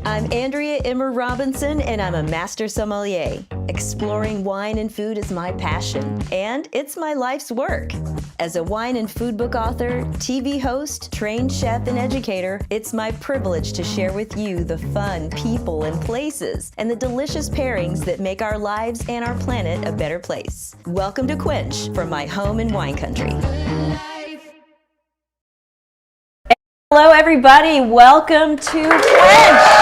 I'm Andrea Immer Robinson, and I'm a master sommelier. Exploring wine and food is my passion, and it's my life's work. As a wine and food book author, TV host, trained chef, and educator, it's my privilege to share with you the fun, people, and places, and the delicious pairings that make our lives and our planet a better place. Welcome to Quench from my home in wine country. Hello, everybody. Welcome to Quench.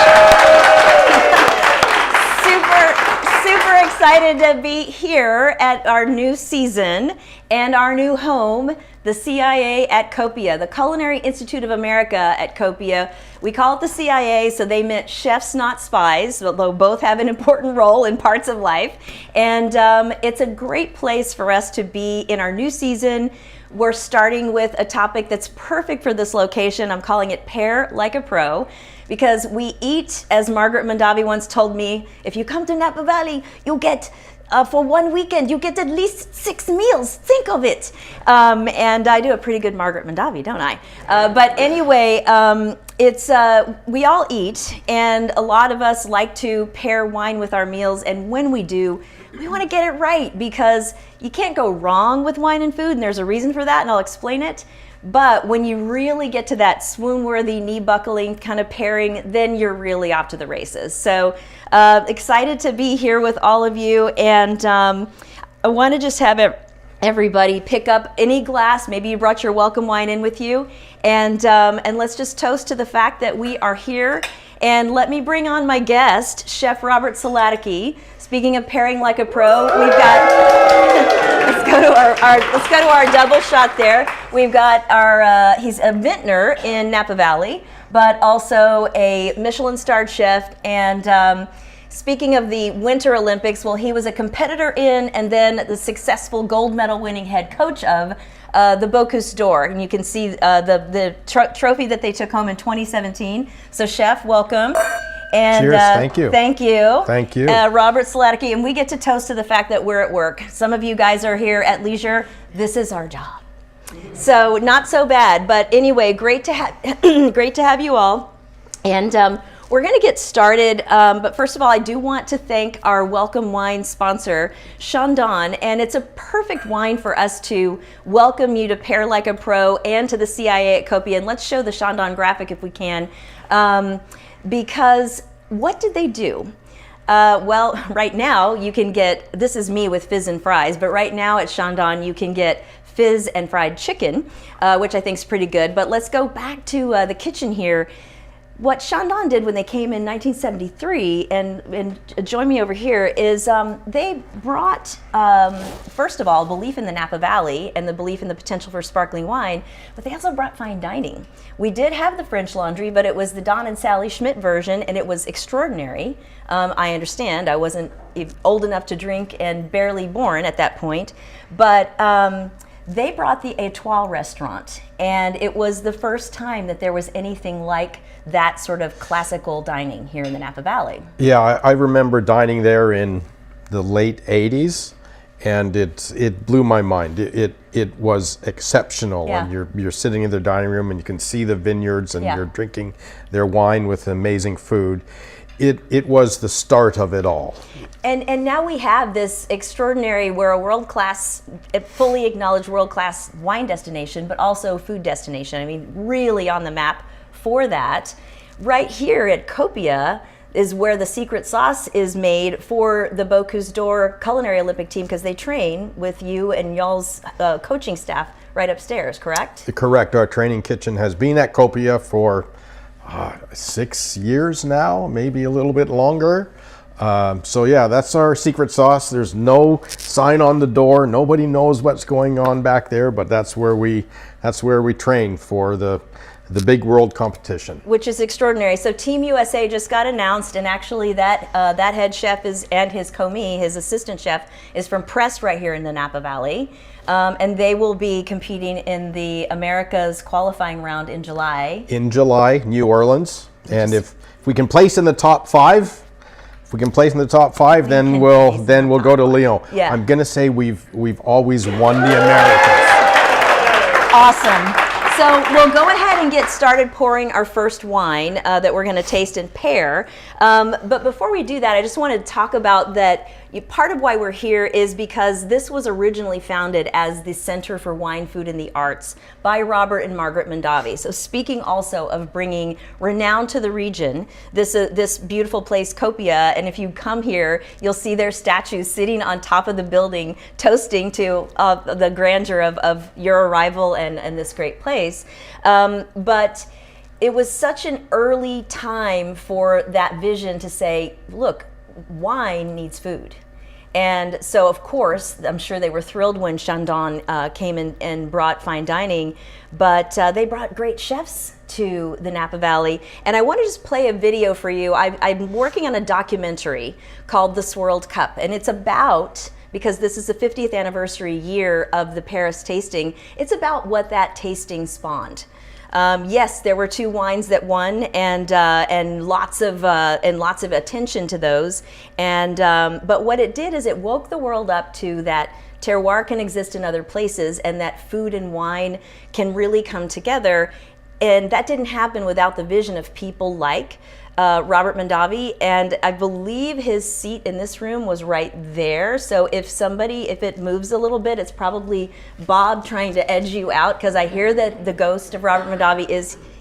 Super excited to be here at our new season and our new home, the CIA at Copia, the Culinary Institute of America at Copia. We call it the CIA, so they meant chefs, not spies, although both have an important role in parts of life. And it's a great place for us to be in our new season. We're starting with a topic that's perfect for this location. I'm calling it Pair Like a Pro, because we eat, as Margaret Mondavi once told me, if you come to Napa Valley, you'll get, for one weekend, you get at least 6 meals. Think of it. And I do a pretty good Margaret Mondavi, don't I? But anyway, we all eat, and a lot of us like to pair wine with our meals, and when we do, we want to get it right, because you can't go wrong with wine and food, and there's a reason for that, and I'll explain it. But when you really get to that swoon-worthy, knee-buckling kind of pairing, then you're really off to the races. So excited to be here with all of you, and I want to just have everybody pick up any glass. Maybe you brought your welcome wine in with you, and let's just toast to the fact that we are here. And let me bring on my guest, Chef Robert Saladicki. Speaking of pairing like a pro, we've got, let's go to our double shot there. We've got our, he's a vintner in Napa Valley, but also a Michelin-starred chef. And speaking of the Winter Olympics, well, he was a competitor in and then the successful gold medal winning head coach of the Bocuse d'Or. And you can see the trophy that they took home in 2017. So Chef, welcome. And, cheers, thank you. Thank you. Thank you. Robert Saladicki, and we get to toast to the fact that we're at work. Some of you guys are here at leisure. This is our job. So not so bad, but anyway, great to have you all. And we're going to get started, but first of all, I do want to thank our welcome wine sponsor, Chandon, and it's a perfect wine for us to welcome you to Pair Like a Pro and to the CIA at Copia. And let's show the Chandon graphic if we can. Because what did they do? Well, right now you can get, this is me with fizz and fries, but right now at Chandon you can get fizz and fried chicken, which I think is pretty good. But let's go back to the kitchen here. What Chandon did when they came in 1973, and join me over here, is they brought, first of all, belief in the Napa Valley and the belief in the potential for sparkling wine, but they also brought fine dining. We did have the French Laundry, but it was the Don and Sally Schmidt version, and it was extraordinary. I understand, I wasn't old enough to drink and barely born at that point, but they brought the Étoile restaurant, and it was the first time that there was anything like that sort of classical dining here in the Napa Valley. Yeah, I remember dining there in the late 80s, and it blew my mind. It was exceptional. Yeah. And you're sitting in their dining room, and you can see the vineyards, and Yeah. you're drinking their wine with amazing food. It was the start of it all. And now we have this extraordinary, we're a world-class, fully acknowledged world-class wine destination, but also food destination. I mean, really on the map for that. Right here at Copia is where the secret sauce is made for the Bocuse d'Or Culinary Olympic team, because they train with you and y'all's coaching staff right upstairs, correct? Correct. Our training kitchen has been at Copia for 6 years now, maybe a little bit longer. So yeah, that's our secret sauce. There's no sign on the door. Nobody knows what's going on back there, but that's where we train for the big world competition. Which is extraordinary. So Team USA just got announced, and actually that head chef and his commis, his assistant chef, is from Press right here in the Napa Valley. And they will be competing in the Americas qualifying round in July. In July, New Orleans. And if we can place in the top five, then we'll go to Lyon. Yeah. I'm gonna say we've always won the Americas. Awesome. So we'll go ahead and get started pouring our first wine that we're going to taste and pair. But before we do that, I just wanted to talk about that. Part of why we're here is because this was originally founded as the Center for Wine, Food, and the Arts by Robert and Margaret Mondavi. So speaking also of bringing renown to the region, this beautiful place, Copia, and if you come here, you'll see their statues sitting on top of the building, toasting to the grandeur of your arrival and this great place. But it was such an early time for that vision to say, look, wine needs food. And so, of course, I'm sure they were thrilled when Chandon came in and brought fine dining, but they brought great chefs to the Napa Valley. And I want to just play a video for you. I'm working on a documentary called The Swirled Cup, and it's about, because this is the 50th anniversary year of the Paris tasting, it's about what that tasting spawned. Yes, there were 2 wines that won, and lots of attention to those. But what it did is it woke the world up to that terroir can exist in other places, and that food and wine can really come together. And that didn't happen without the vision of people like Robert Mondavi, and I believe his seat in this room was right there. So if it moves a little bit, it's probably Bob trying to edge you out, because I hear that the ghost of Robert Mondavi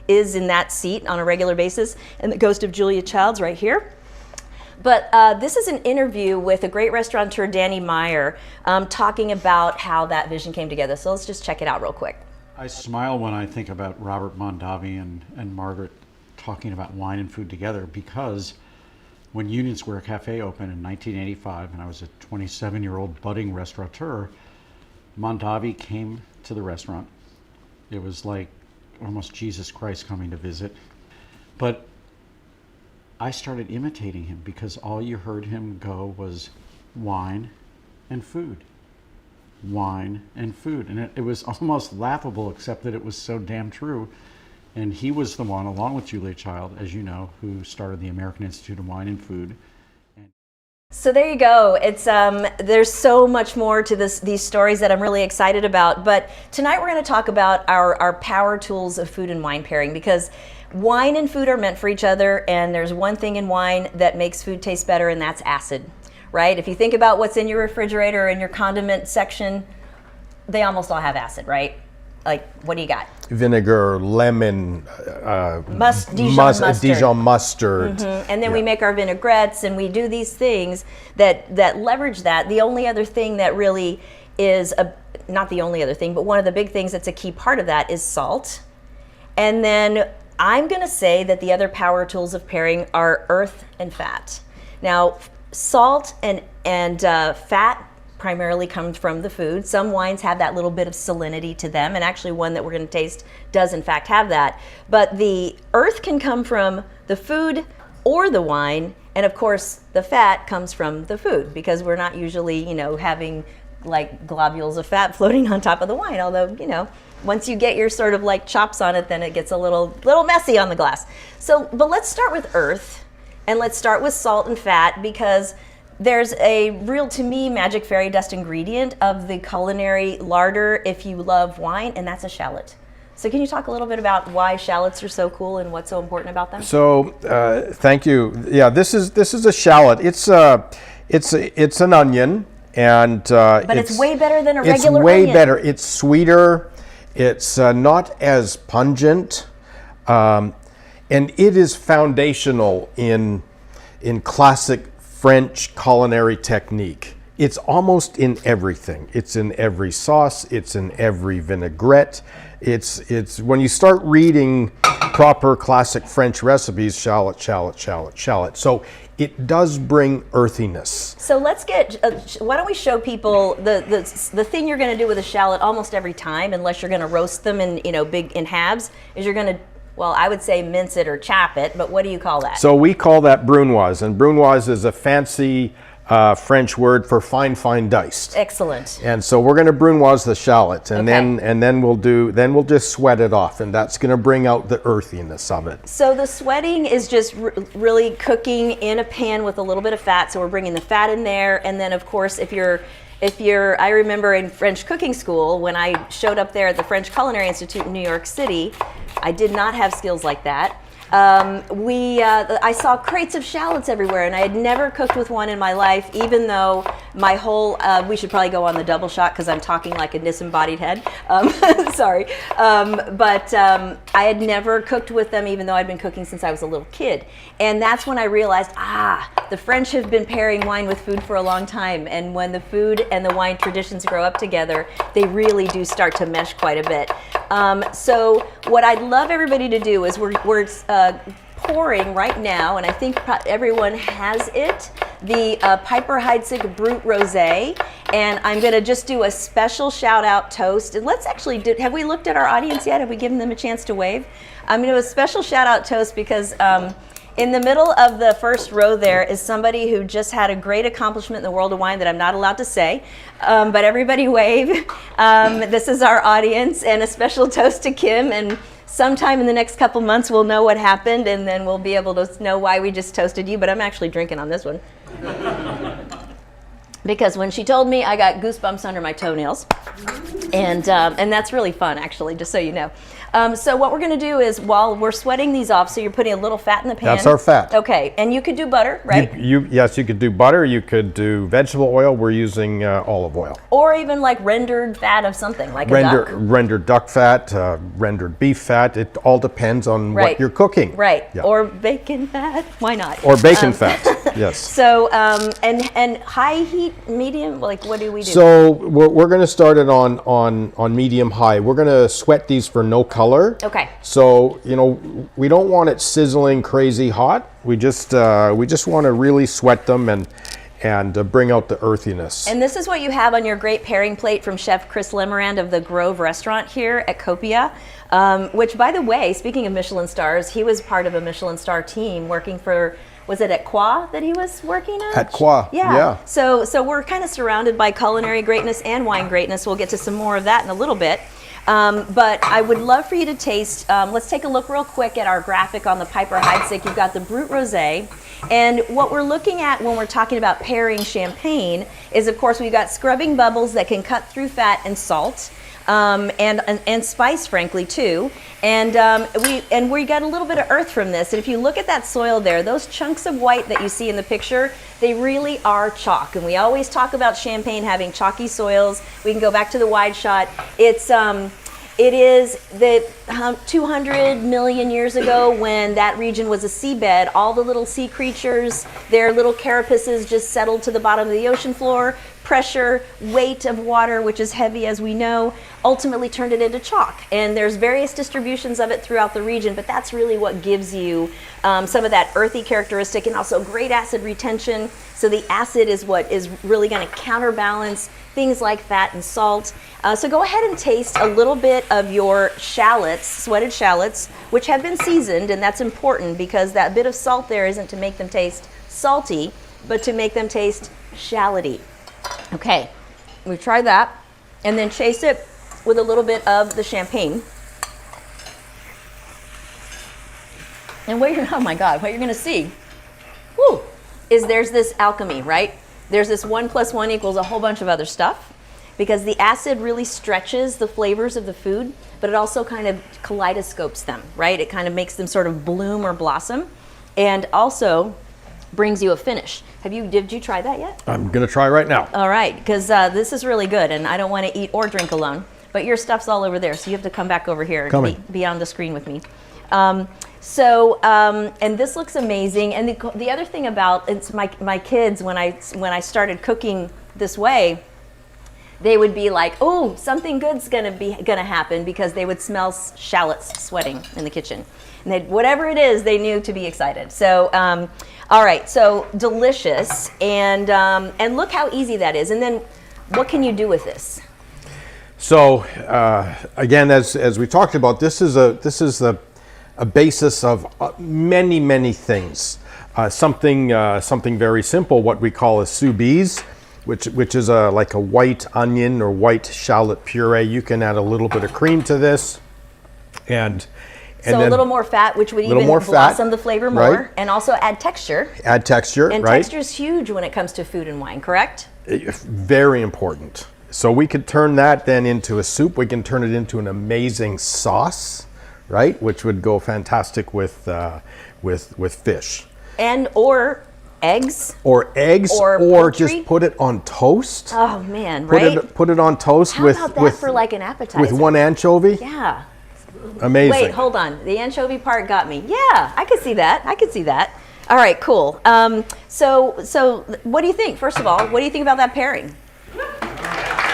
is in that seat on a regular basis, and the ghost of Julia Child's right here. But this is an interview with a great restaurateur, Danny Meyer, talking about how that vision came together. So let's just check it out real quick. I smile when I think about Robert Mondavi and Margaret talking about wine and food together, because when Union Square Cafe opened in 1985, and I was a 27-year-old budding restaurateur, Mondavi came to the restaurant. It was like almost Jesus Christ coming to visit. But I started imitating him, because all you heard him go was wine and food. Wine and food. And it was almost laughable, except that it was so damn true. And he was the one, along with Julia Child, as you know, who started the American Institute of Wine and Food. So there you go. It's there's so much more to these stories that I'm really excited about. But tonight we're going to talk about our power tools of food and wine pairing, because wine and food are meant for each other, and there's one thing in wine that makes food taste better, and that's acid. Right? If you think about what's in your refrigerator and your condiment section, they almost all have acid, right? Like, what do you got? Vinegar, lemon, Dijon mustard. Mm-hmm. And then we make our vinaigrettes, and we do these things that leverage that. The only other thing that really is, not the only other thing, but one of the big things that's a key part of that is salt. And then I'm going to say that the other power tools of pairing are earth and fat. Now, salt and fat primarily comes from the food. Some wines have that little bit of salinity to them, and actually one that we're going to taste does in fact have that. But the earth can come from the food or the wine, and of course the fat comes from the food, because we're not usually, having like globules of fat floating on top of the wine, although, once you get your sort of like chops on it, then it gets a little messy on the glass. But let's start with earth, and let's start with salt and fat, because there's a real, to me, magic fairy dust ingredient of the culinary larder if you love wine, and that's a shallot. So can you talk a little bit about why shallots are so cool and what's so important about them? So thank you. Yeah, this is a shallot. It's an onion, and but it's way better than a regular onion. It's way better. It's sweeter. It's not as pungent, and it is foundational in classic French culinary technique. It's almost in everything. It's in every sauce. It's in every vinaigrette. It's when you start reading proper classic French recipes, shallot. So it does bring earthiness. So let's get. Why don't we show people the thing you're going to do with a shallot almost every time, unless you're going to roast them in big in halves, is you're going to. Well, I would say mince it or chop it, but what do you call that? So we call that brunoise, and brunoise is a fancy French word for fine diced. Excellent. And so we're going to brunoise the shallot, and okay. then we'll just sweat it off, and that's going to bring out the earthiness of it. So the sweating is just really cooking in a pan with a little bit of fat. So we're bringing the fat in there, and then of course if you're I remember in French cooking school, when I showed up there at the French Culinary Institute in New York City, I did not have skills like that. I saw crates of shallots everywhere, and I had never cooked with one in my life, even though my whole, we should probably go on the double shot because I'm talking like a disembodied head. Sorry. I had never cooked with them, even though I'd been cooking since I was a little kid. And that's when I realized, the French have been pairing wine with food for a long time. And when the food and the wine traditions grow up together, they really do start to mesh quite a bit. So what I'd love everybody to do is we're pouring right now, and I think everyone has it, the Piper Heidsieck Brut Rosé, and I'm going to just do a special shout out toast. And let's actually have we looked at our audience yet? Have we given them a chance to wave? I'm going to do a special shout out toast because in the middle of the first row there is somebody who just had a great accomplishment in the world of wine that I'm not allowed to say, but everybody wave. This is our audience, and a special toast to Kim, and sometime in the next couple months we'll know what happened, and then we'll be able to know why we just toasted you, but I'm actually drinking on this one. Because when she told me, I got goosebumps under my toenails, and that's really fun, actually, just so you know. So what we're going to do is, while we're sweating these off, so you're putting a little fat in the pan. That's our fat. Okay, and you could do butter, right? Yes, you could do butter. You could do vegetable oil. We're using olive oil. Or even like rendered fat of something, like a duck. Rendered duck fat, rendered beef fat. It all depends on what you're cooking. Right. Yeah. Or bacon fat. Why not? Or bacon fat. Yes. So and high heat, medium. Like, what do we do? So we're going to start it on medium high. We're going to sweat these for no color. Okay. So we don't want it sizzling crazy hot. We just want to really sweat them and bring out the earthiness. And this is what you have on your great pairing plate from Chef Chris Lemerand of the Grove Restaurant here at Copia, which, by the way, speaking of Michelin stars, he was part of a Michelin star team working for, was it at Qua that he was working at? At Qua, yeah. So we're kind of surrounded by culinary greatness and wine greatness. We'll get to some more of that in a little bit. But I would love for you to taste, let's take a look real quick at our graphic on the Piper Heidsieck. You've got the Brut Rosé. And what we're looking at when we're talking about pairing champagne is, of course, we've got scrubbing bubbles that can cut through fat and salt. And spice, frankly, too. And we got a little bit of earth from this. And if you look at that soil there, those chunks of white that you see in the picture, they really are chalk. And we always talk about champagne having chalky soils. We can go back to the wide shot. It is that 200 million years ago, when that region was a seabed, all the little sea creatures, their little carapaces just settled to the bottom of the ocean floor. Pressure, weight of water, which is heavy as we know, ultimately turned it into chalk. And there's various distributions of it throughout the region, but that's really what gives you some of that earthy characteristic, and also great acid retention. So the acid is what is really going to counterbalance things like fat and salt. So go ahead and taste a little bit of your shallots, sweated shallots, which have been seasoned, and that's important because that bit of salt there isn't to make them taste salty, but to make them taste shalloty. Okay, we've tried that, and then chase it with a little bit of the champagne. And what you're going to see, is there's this alchemy, right? There's this 1 + 1 = a whole bunch of other stuff, because the acid really stretches the flavors of the food, but it also kind of kaleidoscopes them, right? It kind of makes them sort of bloom or blossom, and also brings you a finish. Did you try that yet? I'm going to try right now. All right, because this is really good, and I don't want to eat or drink alone, but your stuff's all over there, so you have to come back over here and be on the screen with me. And this looks amazing. And the other thing about it's my kids, when I started cooking this way, they would be like, "Oh, something good's gonna happen," because they would smell shallots sweating in the kitchen, and whatever it is, they knew to be excited. So, all right, so delicious, and look how easy that is. And then, what can you do with this? So again, as we talked about, this is a basis of many things. Something very simple, what we call a sous vide, which is like a white onion or white shallot puree. You can add a little bit of cream to this, and so a little more fat, which would even blossom the flavor more, right? And also add texture. And right? texture is huge when it comes to food and wine, correct? Very important. So we could turn that then into a soup. We can turn it into an amazing sauce, right? Which would go fantastic with fish. And or eggs. Or eggs, Or or poultry. just put it on toast. Oh man, Put right? put it on toast How with about that with for like an appetizer? with one anchovy. Yeah. Amazing. Wait, hold on. The anchovy part got me. Yeah, I could see that. I could see that. All right, cool. So what do you think? First of all, what do you think about that pairing?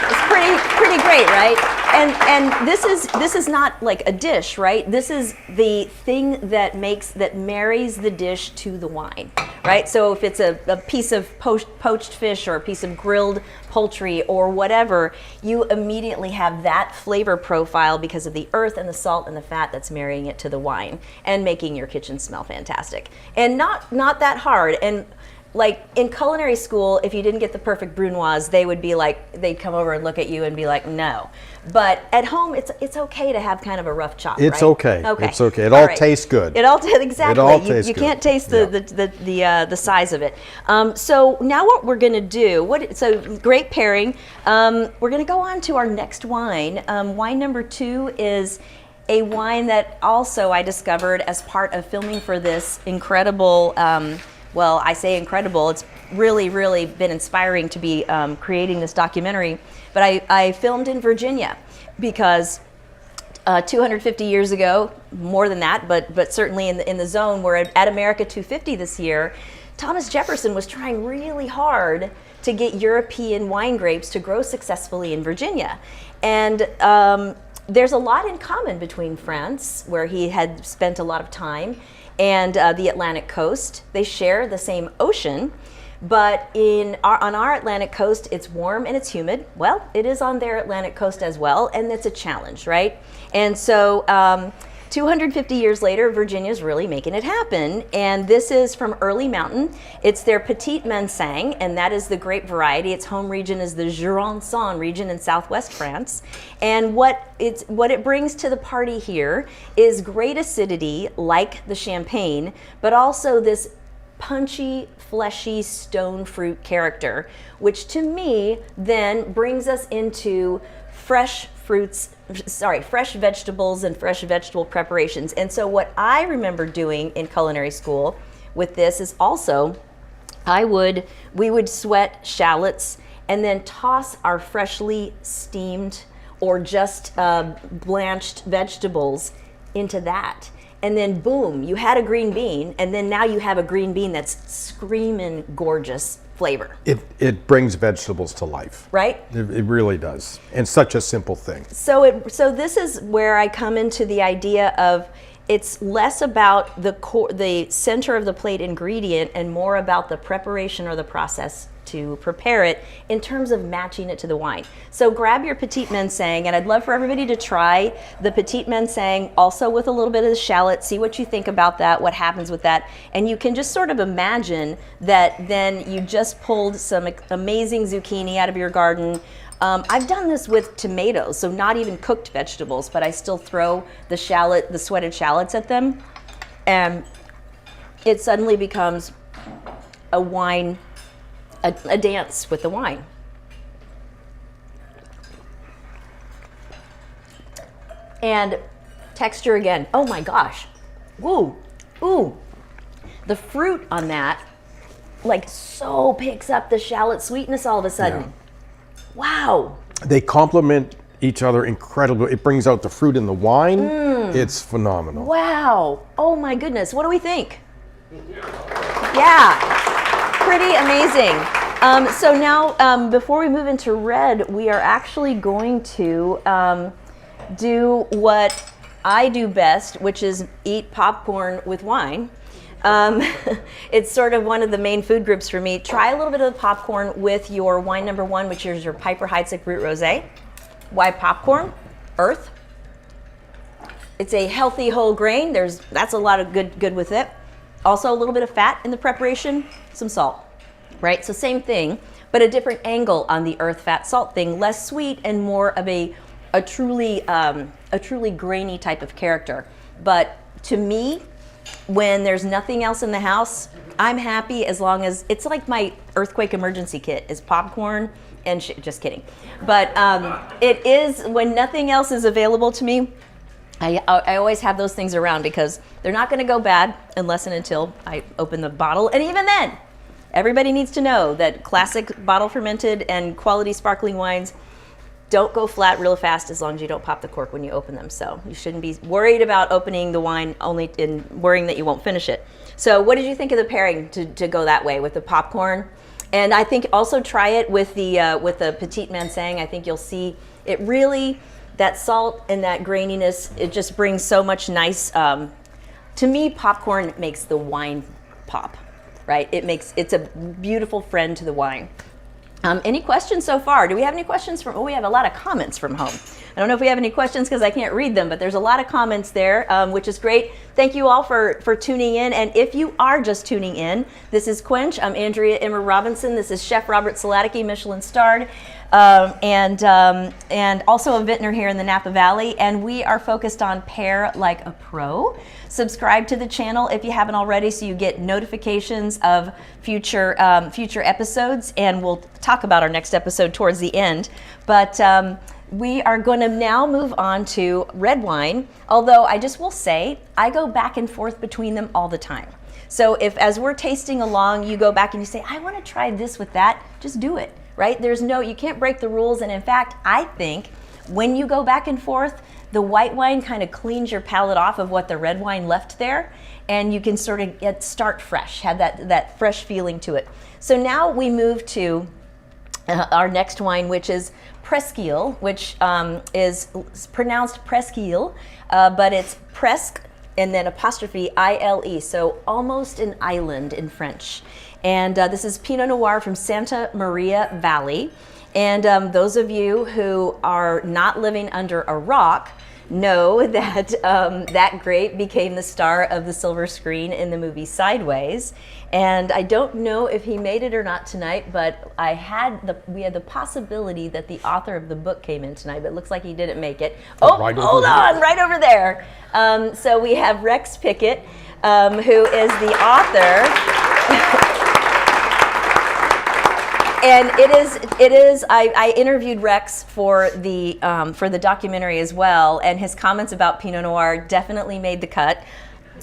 It's pretty great, right? And this is not like a dish, right? This is the thing that marries the dish to the wine, right? So if it's a piece of poached fish or a piece of grilled poultry or whatever, you immediately have that flavor profile because of the earth and the salt and the fat that's marrying it to the wine and making your kitchen smell fantastic. And not that hard. And like in culinary school, if you didn't get the perfect brunoise, they'd come over and look at you and be like, no. But at home, it's okay to have kind of a rough chop. It's right? okay. Okay. It's okay. It all tastes good. Exactly. It all tastes you good. can't taste the size of it. So now what we're gonna do? So great pairing. We're gonna go on to our next wine. Wine number 2 is a wine that also I discovered as part of filming for this incredible. Well, I say incredible. It's really, really been inspiring to be creating this documentary. But I filmed in Virginia because 250 years ago, more than that, but certainly in the zone, we're at America 250 this year. Thomas Jefferson was trying really hard to get European wine grapes to grow successfully in Virginia. And there's a lot in common between France, where he had spent a lot of time, and the Atlantic coast. They share the same ocean, but on our Atlantic coast, it's warm and it's humid. Well, it is on their Atlantic coast as well, and it's a challenge, right? And so 250 years later, Virginia's really making it happen, and this is from Early Mountain. It's their Petite Manseng, and that is the grape variety. Its home region is the Jurançon region in southwest France. And what it brings to the party here is great acidity, like the Champagne, but also this punchy, fleshy stone fruit character, which to me then brings us into fresh vegetables and fresh vegetable preparations. And so what I remember doing in culinary school with this is also we would sweat shallots and then toss our freshly steamed or just blanched vegetables into that. And then boom, you had a green bean, and then now you have a green bean that's screaming gorgeous flavor. It brings vegetables to life. Right? It really does. And such a simple thing. So this is where I come into the idea of it's less about the center of the plate ingredient and more about the preparation or the process to prepare it in terms of matching it to the wine. So grab your Petite Manseng, and I'd love for everybody to try the Petite Manseng also with a little bit of the shallot, see what you think about that, what happens with that. And you can just sort of imagine that then you just pulled some amazing zucchini out of your garden. I've done this with tomatoes, so not even cooked vegetables, but I still throw the sweated shallots at them, and it suddenly becomes a wine, a dance with the wine. And texture again, oh my gosh. Ooh, ooh. The fruit on that, like so picks up the shallot sweetness all of a sudden. Yeah. Wow. They complement each other incredibly. It brings out the fruit in the wine. It's phenomenal. Wow. Oh my goodness. What do we think? Yeah. Pretty amazing. So now, before we move into red, we are actually going to do what I do best, which is eat popcorn with wine. It's sort of one of the main food groups for me. Try a little bit of the popcorn with your wine number 1, which is your Piper Heidsieck Brut Rosé. Why popcorn? Earth. It's a healthy whole grain. That's a lot of good with it. Also a little bit of fat in the preparation, some salt, right? So same thing, but a different angle on the earth, fat, salt thing. Less sweet and more of a truly grainy type of character. But to me, when there's nothing else in the house, I'm happy as long as it's like my earthquake emergency kit is popcorn and just kidding. But it is when nothing else is available to me. I always have those things around because they're not going to go bad unless and until I open the bottle. And even then, everybody needs to know that classic bottle fermented and quality sparkling wines don't go flat real fast as long as you don't pop the cork when you open them. So you shouldn't be worried about opening the wine only in worrying that you won't finish it. So what did you think of the pairing to go that way with the popcorn? And I think also try it with the Petite Manseng. I think you'll see it really, that salt and that graininess, it just brings so much nice, to me, popcorn makes the wine pop, right? It's a beautiful friend to the wine. Any questions so far? Do we have any questions from, we have a lot of comments from home. I don't know if we have any questions because I can't read them, but there's a lot of comments there, which is great. Thank you all for tuning in. And if you are just tuning in, this is Quench. I'm Andrea Emmer Robinson. This is Chef Robert Saladicki, Michelin starred, and also a vintner here in the Napa Valley. And we are focused on Pair Like a Pro. Subscribe to the channel if you haven't already so you get notifications of future episodes. And we'll talk about our next episode towards the end. But we are going to now move on to red wine, although I just will say I go back and forth between them all the time. So if as we're tasting along, you go back and you say, I want to try this with that, just do it, right? You can't break the rules. And in fact, I think when you go back and forth, the white wine kind of cleans your palate off of what the red wine left there, and you can sort of start fresh, have that fresh feeling to it. So now we move to our next wine, which is Presqu'île, which is pronounced Presqu'île, but it's Presque and then apostrophe I-L-E, so almost an island in French. And this is Pinot Noir from Santa Maria Valley. And those of you who are not living under a rock know that that grape became the star of the silver screen in the movie Sideways. And I don't know if he made it or not tonight, but we had the possibility that the author of the book came in tonight, but it looks like he didn't make it. Oh, right hold on, right over there. So we have Rex Pickett, who is the author. And it is. I interviewed Rex for the documentary as well, and his comments about Pinot Noir definitely made the cut.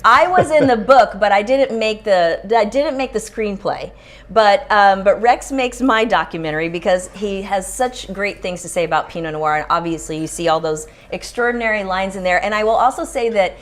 I was in the book, but I didn't make the screenplay. But Rex makes my documentary because he has such great things to say about Pinot Noir, and obviously you see all those extraordinary lines in there. And I will also say that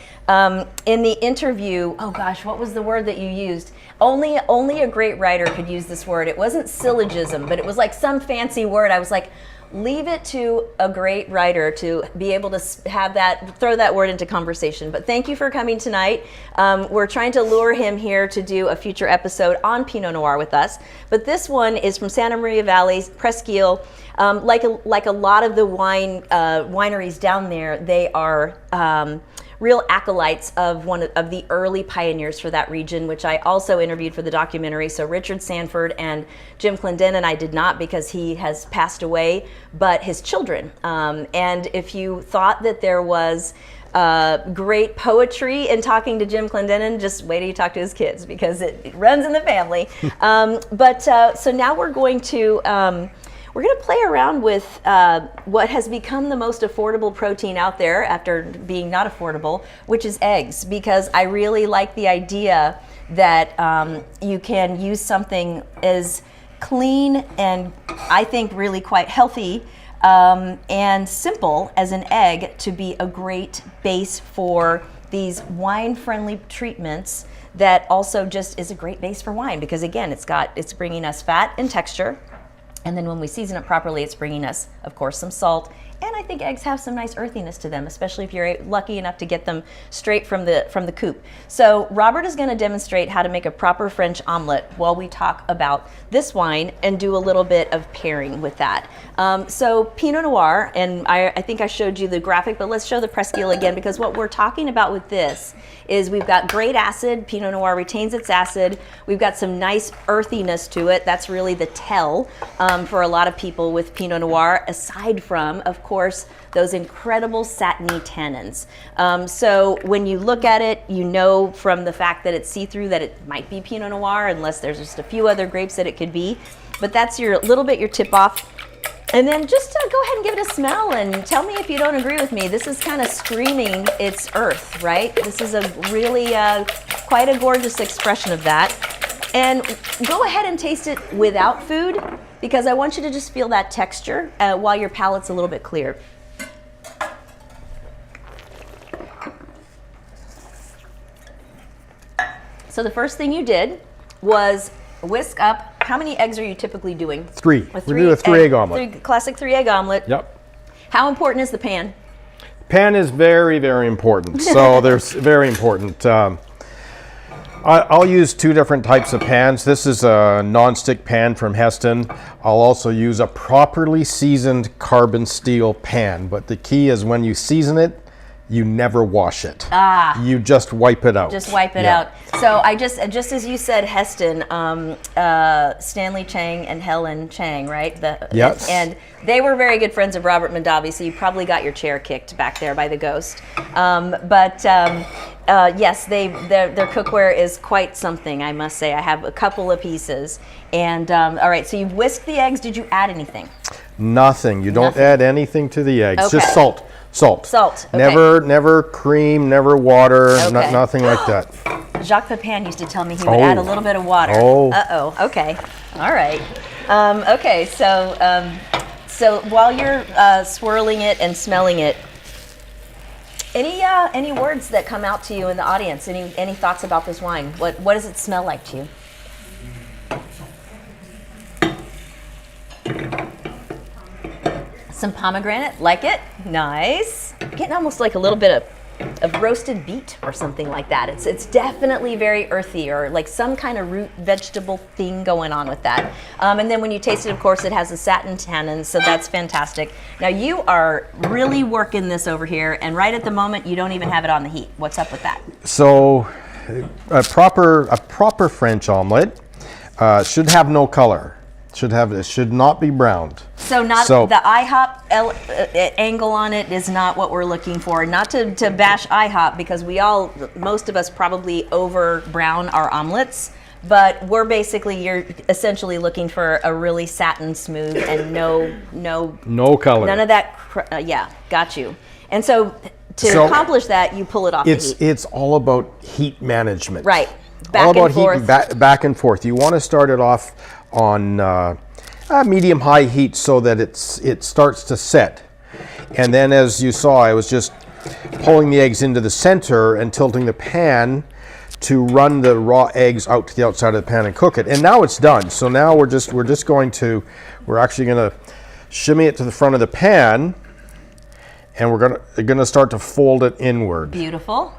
in the interview, oh gosh, what was the word that you used? Only a great writer could use this word. It wasn't syllogism, but it was like some fancy word. I was like, leave it to a great writer to be able to throw that word into conversation. But thank you for coming tonight. We're trying to lure him here to do a future episode on Pinot Noir with us. But this one is from Santa Maria Valley, Presqu'île. Like a lot of the wineries down there, they are real acolytes of one of the early pioneers for that region, which I also interviewed for the documentary. So Richard Sanford and Jim Clendenin, I did not because he has passed away, but his children. And if you thought that there was great poetry in talking to Jim Clendenin, just wait till you talk to his kids because it runs in the family. So now we're going to play around with what has become the most affordable protein out there after being not affordable, which is eggs, because I really like the idea that you can use something as clean and I think really quite healthy and simple as an egg to be a great base for these wine-friendly treatments that also just is a great base for wine because again, it's bringing us fat and texture. And then when we season it properly, it's bringing us, of course, some salt. And I think eggs have some nice earthiness to them, especially if you're lucky enough to get them straight from the coop. So Robert is going to demonstrate how to make a proper French omelet while we talk about this wine and do a little bit of pairing with that. So Pinot Noir, and I think I showed you the graphic, but let's show the Presqu'île again because what we're talking about with this is we've got great acid. Pinot Noir retains its acid. We've got some nice earthiness to it. That's really the tell for a lot of people with Pinot Noir, aside from, of course, those incredible satiny tannins. So when you look at it, you know from the fact that it's see-through that it might be Pinot Noir, unless there's just a few other grapes that it could be. But that's your little bit your tip-off. And then just go ahead and give it a smell and tell me if you don't agree with me. This is kind of screaming its earth, right? This is a really quite a gorgeous expression of that. And go ahead and taste it without food, because I want you to just feel that texture while your palate's a little bit clear. So the first thing you did was whisk up. How many eggs are you typically doing? 3. We do a 3-egg omelet. Classic 3-egg omelet. Yep. How important is the pan? Pan is very, very important. So there's very important. I'll use 2 different types of pans. This is a non-stick pan from Heston. I'll also use a properly seasoned carbon steel pan. But the key is when you season it, you never wash it. You just wipe it out. Just wipe it out. So I just as you said, Heston, Stanley Chang and Helen Chang, right? Yes. And they were very good friends of Robert Mondavi, so you probably got your chair kicked back there by the ghost. Yes, their cookware is quite something, I must say. I have a couple of pieces. And all right, so you've whisked the eggs. Did you add anything? Nothing. You don't add anything to the eggs. Okay. Just salt. Salt. Okay. Never cream, never water, Okay. nothing like that. Jacques Pepin used to tell me he would add a little bit of water. Oh. Uh-oh. Okay. All right. Okay. So while you're swirling it and smelling it, any words that come out to you in the audience? Any thoughts about this wine? What does it smell like to you? Some pomegranate, like it? Nice. Getting almost like a little bit of roasted beet or something like that. It's definitely very earthy, or like some kind of root vegetable thing going on with that. And then when you taste it, of course, it has a satin tannin, so that's fantastic. Now you are really working this over here, and right at the moment you don't even have it on the heat. What's up with that? So a proper French omelet should have no color. It should not be browned. So the IHOP angle on it is not what we're looking for. Not to bash IHOP, because most of us probably over brown our omelets, but you're essentially looking for a really satin smooth and no color. None of that. Got you. And so to accomplish that, you pull it off the heat. It's all about heat management. Right. Back and forth. You want to start it off on medium-high heat so that it starts to set. And then, as you saw, I was just pulling the eggs into the center and tilting the pan to run the raw eggs out to the outside of the pan and cook it. And now it's done. So now we're actually going to shimmy it to the front of the pan, and we're going to start to fold it inward. Beautiful.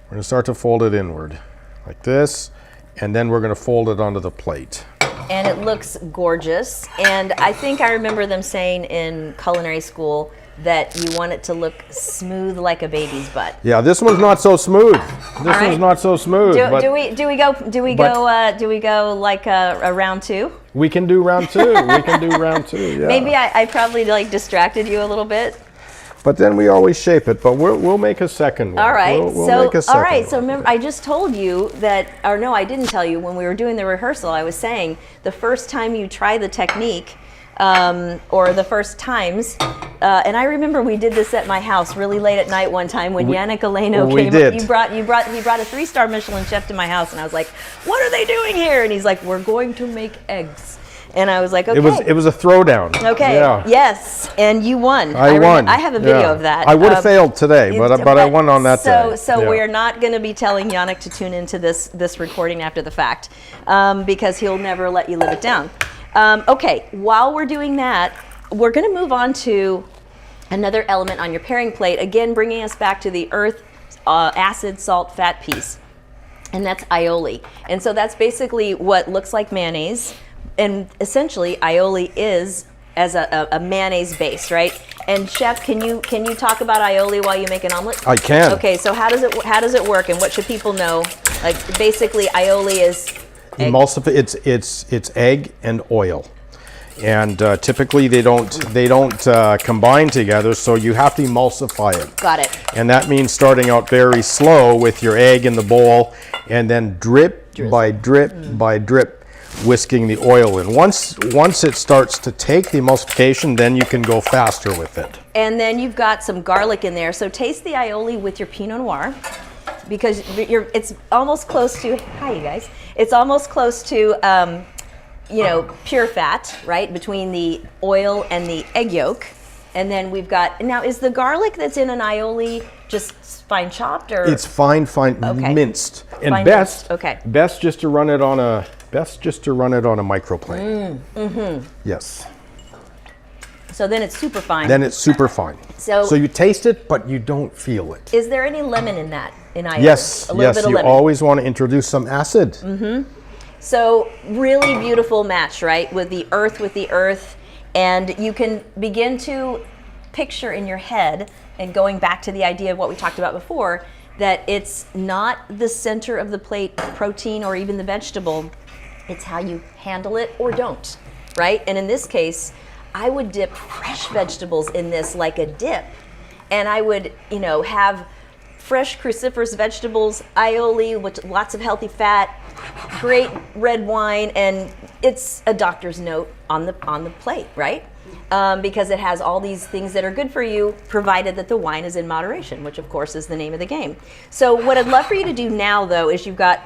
We're going to start to fold it inward like this, and then we're going to fold it onto the plate. And it looks gorgeous. And I think I remember them saying in culinary school that you want it to look smooth like a baby's butt. Yeah, this one's not so smooth. One's not so smooth. Do we go like a round 2? We can do round 2. Yeah. Maybe I probably distracted you a little bit. But then we always shape it. But we'll make a second one. All right. We'll make a second one. So remember, I just told you that, or no, I didn't tell you when we were doing the rehearsal. I was saying the first time you try the technique, or the first times, and I remember we did this at my house really late at night one time when Yannick Aleno came. He brought a 3-star Michelin chef to my house, and I was like, "What are they doing here?" And he's like, "We're going to make eggs." And I was like, okay. It was a throwdown. Okay. Yeah. Yes, and you won. I won. I have a video of that. I would have failed today, but I won on that day. So we're not going to be telling Yannick to tune into this recording after the fact, because he'll never let you live it down. Okay, while we're doing that, we're going to move on to another element on your pairing plate. Again, bringing us back to the earth, acid, salt, fat piece, and that's aioli. And so that's basically what looks like mayonnaise. And essentially, aioli is as a mayonnaise base, right? And chef, can you talk about aioli while you make an omelet? I can. Okay, so how does it work, and what should people know? Like basically, aioli is egg. It's egg and oil. and typically they don't combine together, so you have to emulsify it. Got it. And that means starting out very slow with your egg in the bowl, and then drip by drip by drip, whisking the oil in. Once it starts to take the emulsification, then you can go faster with it. And then you've got some garlic in there. So taste the aioli with your Pinot Noir, because it's almost close to, hi you guys, it's almost close to, you know, pure fat, right, between the oil and the egg yolk. And then we've got, now is the garlic that's in an aioli just fine chopped, or? It's fine Okay. minced. And Fine best, minced, okay. best just to run it on a microplane. Yes. So then it's super fine. Then it's super fine. So you taste it, but you don't feel it. is there any lemon in that, in aioli? Yes, A little bit of you lemon. always want to introduce some acid. So really beautiful match, right? With the earth, and you can begin to picture in your head, and going back to the idea of what we talked about before, that it's not the center of the plate protein or even the vegetable, it's how you handle it or don't, right? And in this case, I would dip fresh vegetables in this like a dip, and I would, you know, have fresh cruciferous vegetables, aioli with lots of healthy fat, great red wine, and it's a doctor's note on the plate, right? Because it has all these things that are good for you, provided that the wine is in moderation, which of course is the name of the game. So what I'd love for you to do now, though, is you've got,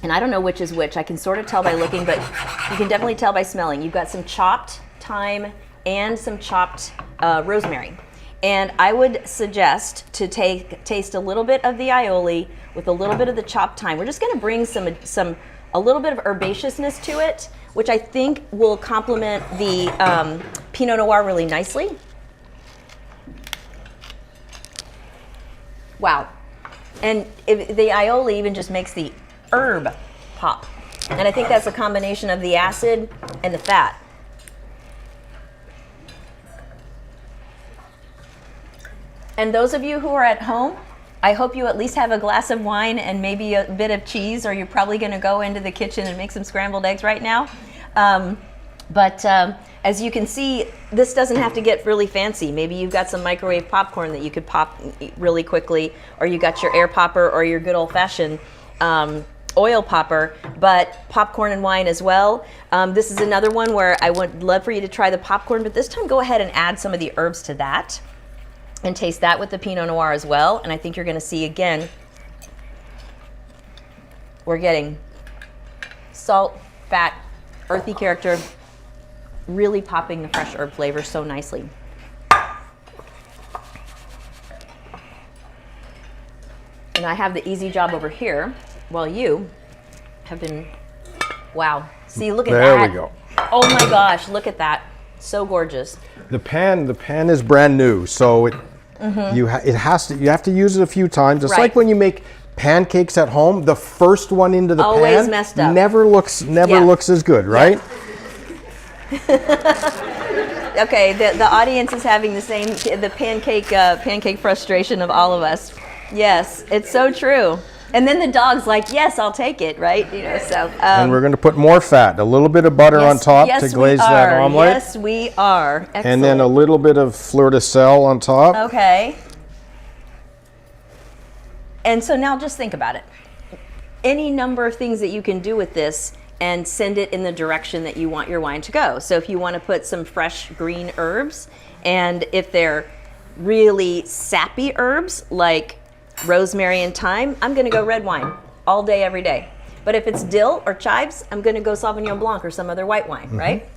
and I don't know which is which, I can sort of tell by looking, but you can definitely tell by smelling. You've got some chopped thyme and some chopped rosemary. And I would suggest to taste a little bit of the aioli with a little bit of the chopped thyme. We're just going to bring a little bit of herbaceousness to it, which I think will complement the Pinot Noir really nicely. Wow. And the aioli even just makes the herb pop. And I think that's a combination of the acid and the fat. And those of you who are at home, I hope you at least have a glass of wine and maybe a bit of cheese, or you're probably going to go into the kitchen and make some scrambled eggs right now. But as you can see, this doesn't have to get really fancy. Maybe you've got some microwave popcorn that you could pop really quickly, or you got your air popper or your good old-fashioned oil popper, but popcorn and wine as well. This is another one where I would love for you to try the popcorn, but this time go ahead and add some of the herbs to that. And taste that with the Pinot Noir as well. And I think you're going to see, again, we're getting salt, fat, earthy character, really popping the fresh herb flavor so nicely. And I have the easy job over here while you have been, wow. See, look at that. There we go. Oh my gosh, look at that. So gorgeous. The pan is brand new, so you have to use it a few times. It's Right. like when you make pancakes at home. The first one into the Always pan messed up. never looks as good, right? Okay, the audience is having the pancake frustration of all of us. Yes, it's so true. And then the dog's like, yes, I'll take it, right? You know, so. And we're going to put more fat, a little bit of butter on top to glaze that omelet. Yes, we are. Excellent. And then a little bit of fleur de sel on top. Okay. And so now just think about it. Any number of things that you can do with this and send it in the direction that you want your wine to go. So if you want to put some fresh green herbs, and if they're really sappy herbs like rosemary and thyme, I'm going to go red wine all day, every day. But if it's dill or chives, I'm going to go Sauvignon Blanc or some other white wine, right?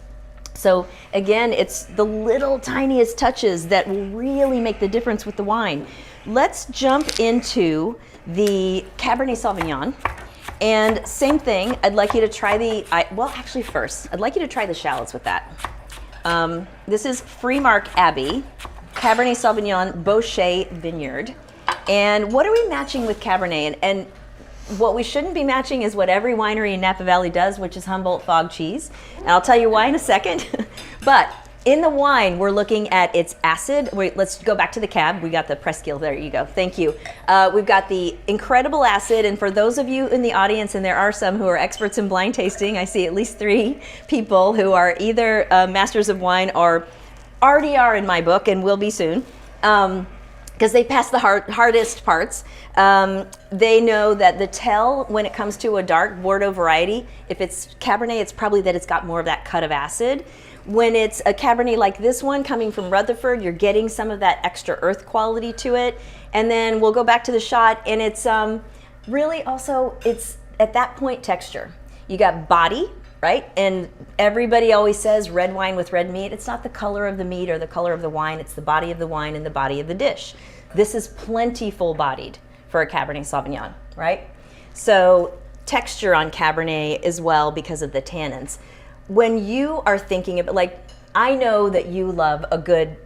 So again, it's the little tiniest touches that will really make the difference with the wine. Let's jump into the Cabernet Sauvignon. And same thing, I'd like you to try first, I'd like you to try the shallots with that. This is Freemark Abbey, Cabernet Sauvignon Bochet Vineyard. And what are we matching with Cabernet? And what we shouldn't be matching is what every winery in Napa Valley does, which is Humboldt Fog cheese. And I'll tell you why in a second. But In the wine, we're looking at its acid. Wait, let's go back to the cab. We got the press skill. There you go. Thank you. We've got the incredible acid. And for those of you in the audience, and there are some who are experts in blind tasting, I see at least 3 people who are either masters of wine or already are in my book and will be soon. Because they pass the hardest parts. They know that the tell when it comes to a dark Bordeaux variety, if it's Cabernet, it's probably that it's got more of that cut of acid. When it's a Cabernet like this one coming from Rutherford, you're getting some of that extra earth quality to it. And then we'll go back to the shot, and it's really also, it's at that point texture. You got body, right? And everybody always says red wine with red meat. It's not the color of the meat or the color of the wine, it's the body of the wine and the body of the dish. This is plenty full-bodied for a Cabernet Sauvignon, right? So texture on Cabernet as well because of the tannins. When you are thinking about, like, I know that you love a good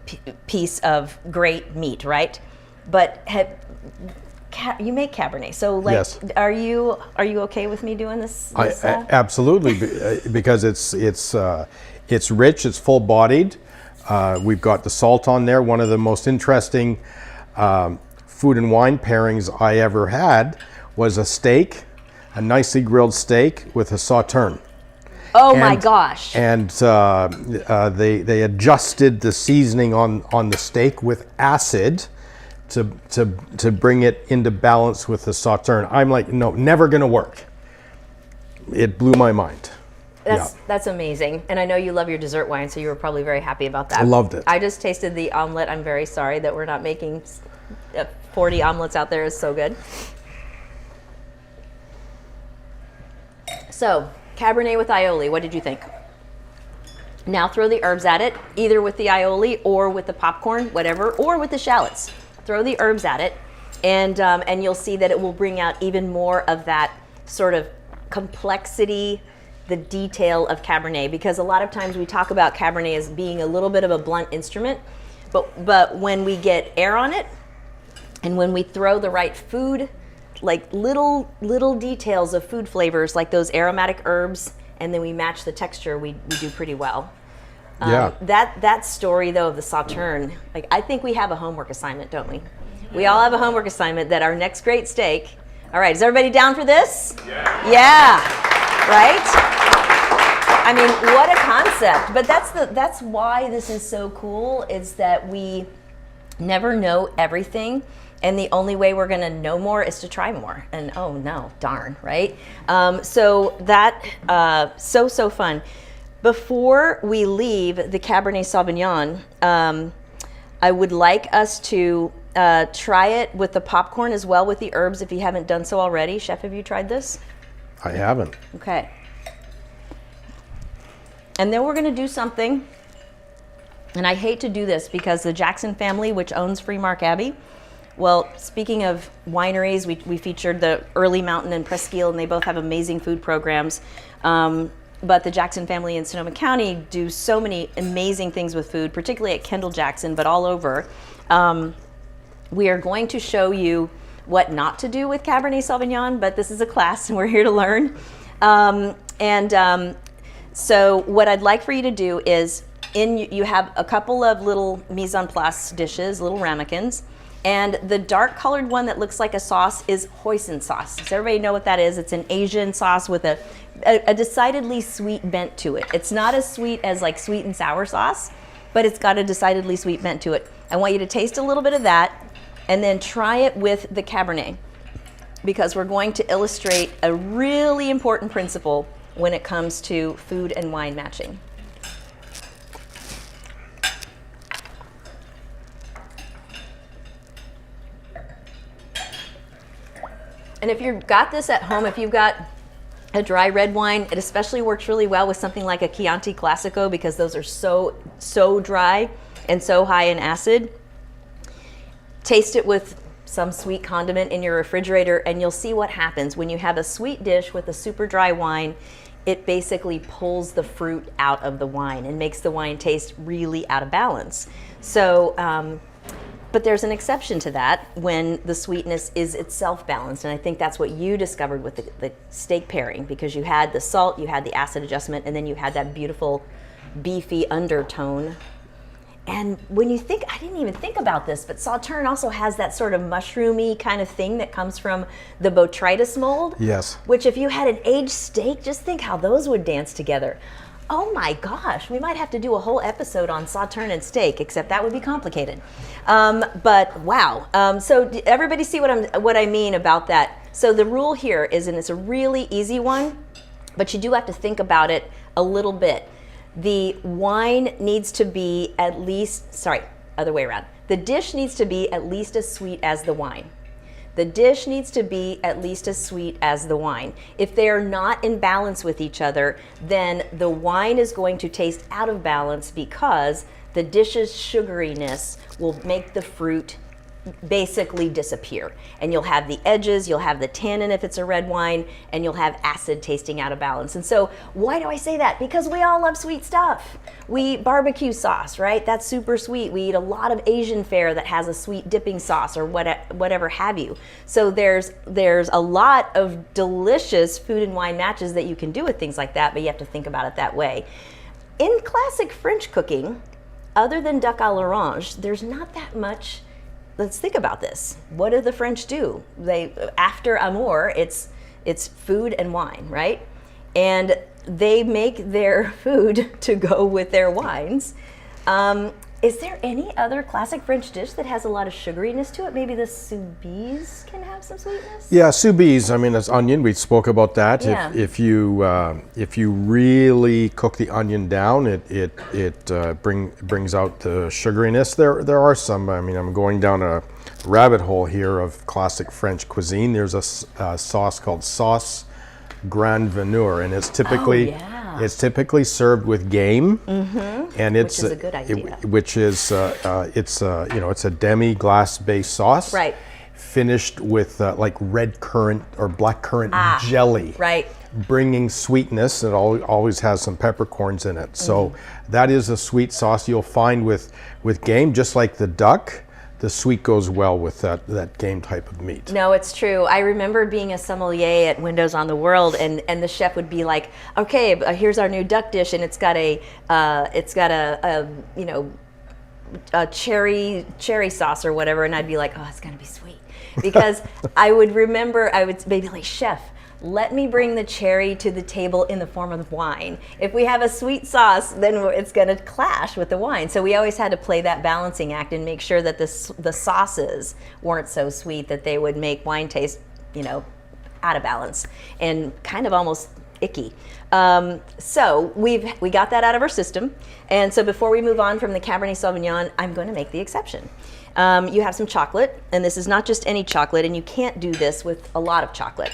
piece of great meat, right? But you make Cabernet, so like, Yes. are you okay with me doing this? Absolutely, because it's rich, it's full-bodied. We've got the salt on there. One of the most interesting food and wine pairings I ever had was a steak, a nicely grilled steak with a sauterne. Oh my gosh! And they adjusted the seasoning on the steak with acid to bring it into balance with the sauterne. I'm like, no, never gonna work. It blew my mind. That's amazing. And I know you love your dessert wine, so you were probably very happy about that. I loved it. I just tasted the omelet. I'm very sorry that we're not making 40 omelets out there. It's so good. So, Cabernet with aioli, what did you think? Now throw the herbs at it, either with the aioli or with the popcorn, whatever, or with the shallots. Throw the herbs at it, and you'll see that it will bring out even more of that sort of complexity, the detail of Cabernet, because a lot of times we talk about Cabernet as being a little bit of a blunt instrument, but when we get air on it, and when we throw the right food, like little details of food flavors, like those aromatic herbs, and then we match the texture, we do pretty well. Yeah. That story though of the sauterne, like I think we have a homework assignment, don't we? We all have a homework assignment that our next great steak. All right, is everybody down for this? Yeah. Right? I mean, what a concept. But that's why this is so cool, is that we never know everything. And the only way we're going to know more is to try more. And oh no, darn, right? So that, so fun. Before we leave the Cabernet Sauvignon, I would like us to try it with the popcorn as well with the herbs if you haven't done so already. Chef, have you tried this? I haven't. Okay. And then we're going to do something, and I hate to do this because the Jackson family, which owns Freemark Abbey, well, speaking of wineries, we featured the Early Mountain and Presqu'île, and they both have amazing food programs. But the Jackson family in Sonoma County do so many amazing things with food, particularly at Kendall Jackson, but all over. We are going to show you what not to do with Cabernet Sauvignon, but this is a class and we're here to learn. So what I'd like for you to do is, you have a couple of little mise en place dishes, little ramekins. And the dark colored one that looks like a sauce is hoisin sauce. Does everybody know what that is? It's an Asian sauce with a decidedly sweet bent to it. It's not as sweet as like sweet and sour sauce, but it's got a decidedly sweet bent to it. I want you to taste a little bit of that and then try it with the Cabernet, because we're going to illustrate a really important principle when it comes to food and wine matching. And if you've got this at home, if you've got a dry red wine, it especially works really well with something like a Chianti Classico, because those are so dry and so high in acid. Taste it with some sweet condiment in your refrigerator, and you'll see what happens. When you have a sweet dish with a super dry wine, it basically pulls the fruit out of the wine and makes the wine taste really out of balance. So, but there's an exception to that when the sweetness is itself balanced. And I think that's what you discovered with the steak pairing, because you had the salt, you had the acid adjustment, and then you had that beautiful beefy undertone. And when you think, I didn't even think about this, but Sauterne also has that sort of mushroomy kind of thing that comes from the botrytis mold. Yes. Which if you had an aged steak, just think how those would dance together. Oh my gosh, we might have to do a whole episode on Sauterne and steak, except that would be complicated. But wow, so everybody see what I mean about that? So the rule here is, and it's a really easy one, but you do have to think about it a little bit. The wine needs to be at least, sorry, other way around. The dish needs to be at least as sweet as the wine. The dish needs to be at least as sweet as the wine. If they are not in balance with each other, then the wine is going to taste out of balance because the dish's sugariness will make the fruit basically disappear. And you'll have the edges, you'll have the tannin if it's a red wine, and you'll have acid tasting out of balance. And so why do I say that? Because we all love sweet stuff. We eat barbecue sauce, right? That's super sweet. We eat a lot of Asian fare that has a sweet dipping sauce or whatever have you. So there's a lot of delicious food and wine matches that you can do with things like that, but you have to think about it that way. In classic French cooking, other than duck à l'orange, there's not that much. Let's think about this. What do the French do? They, after amour, it's food and wine, right? And they make their food to go with their wines. Is there any other classic French dish that has a lot of sugariness to it? Maybe the soubise can have some sweetness? Yeah, soubise. I mean, it's onion. We spoke about that. Yeah. If you really cook the onion down, it brings out the sugariness. There are some. I mean, I'm going down a rabbit hole here of classic French cuisine. There's a sauce called sauce Grand Veneur, and it's typically it's typically served with game, and it's which is a good idea. It's a demi glace based sauce, Right. finished with like red currant or black currant jelly, Right. bringing sweetness. It always has some peppercorns in it. So that is a sweet sauce you'll find with game, just like the duck. The sweet goes well with that game type of meat. No, it's true. I remember being a sommelier at Windows on the World, and the chef would be like, "Okay, here's our new duck dish, and it's got a cherry sauce or whatever," and I'd be like, "Oh, it's gonna be sweet," because I would be like, "Chef, let me bring the cherry to the table in the form of wine. If we have a sweet sauce, then it's going to clash with the wine." So we always had to play that balancing act and make sure that the sauces weren't so sweet that they would make wine taste, out of balance and kind of almost icky. So we got that out of our system. And so before we move on from the Cabernet Sauvignon, I'm going to make the exception. You have some chocolate, and this is not just any chocolate, and you can't do this with a lot of chocolate.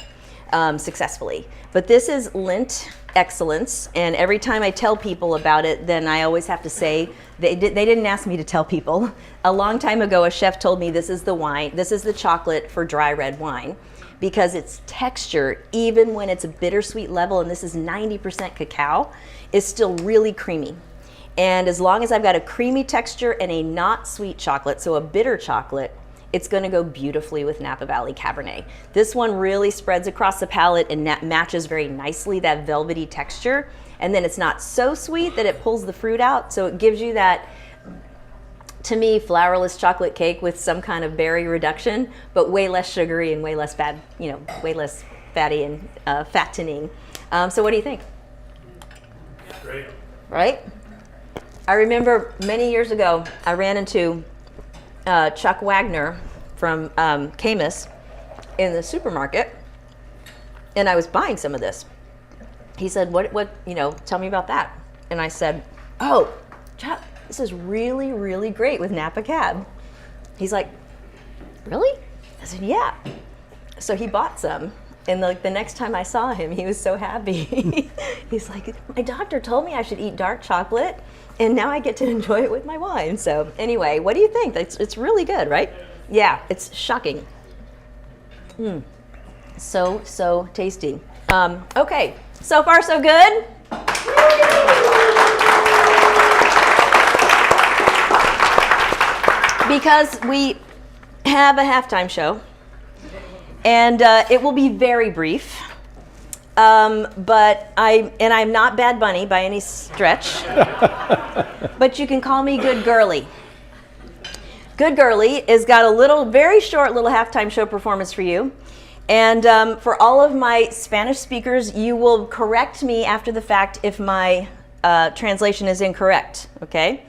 Successfully. But this is Lindt Excellence, and every time I tell people about it, then I always have to say, they didn't ask me to tell people. A long time ago, a chef told me this is the chocolate for dry red wine, because its texture, even when it's a bittersweet level, and this is 90% cacao, is still really creamy. And as long as I've got a creamy texture and a not sweet chocolate, so a bitter chocolate, it's going to go beautifully with Napa Valley Cabernet. This one really spreads across the palate and matches very nicely that velvety texture. And then it's not so sweet that it pulls the fruit out. So it gives you that, to me, flourless chocolate cake with some kind of berry reduction, but way less sugary and way less way less fatty and fattening. So what do you think? Great. Right? I remember many years ago, I ran into Chuck Wagner from Camus in the supermarket, and I was buying some of this. He said, what, tell me about that. And I said, "Oh, Chuck, this is really, really great with Napa Cab." He's like, "Really?" I said, "Yeah." So he bought some, and the next time I saw him, he was so happy. He's like, "My doctor told me I should eat dark chocolate, and now I get to enjoy it with my wine." So anyway, what do you think? It's really good, right? Yeah, it's shocking. So tasty. Okay, so far so good. Because we have a halftime show, and it will be very brief. but I'm not Bad Bunny by any stretch. But you can call me Good Girly. Good Girly has got a very short little halftime show performance for you. And for all of my Spanish speakers, you will correct me after the fact if my translation is incorrect, okay?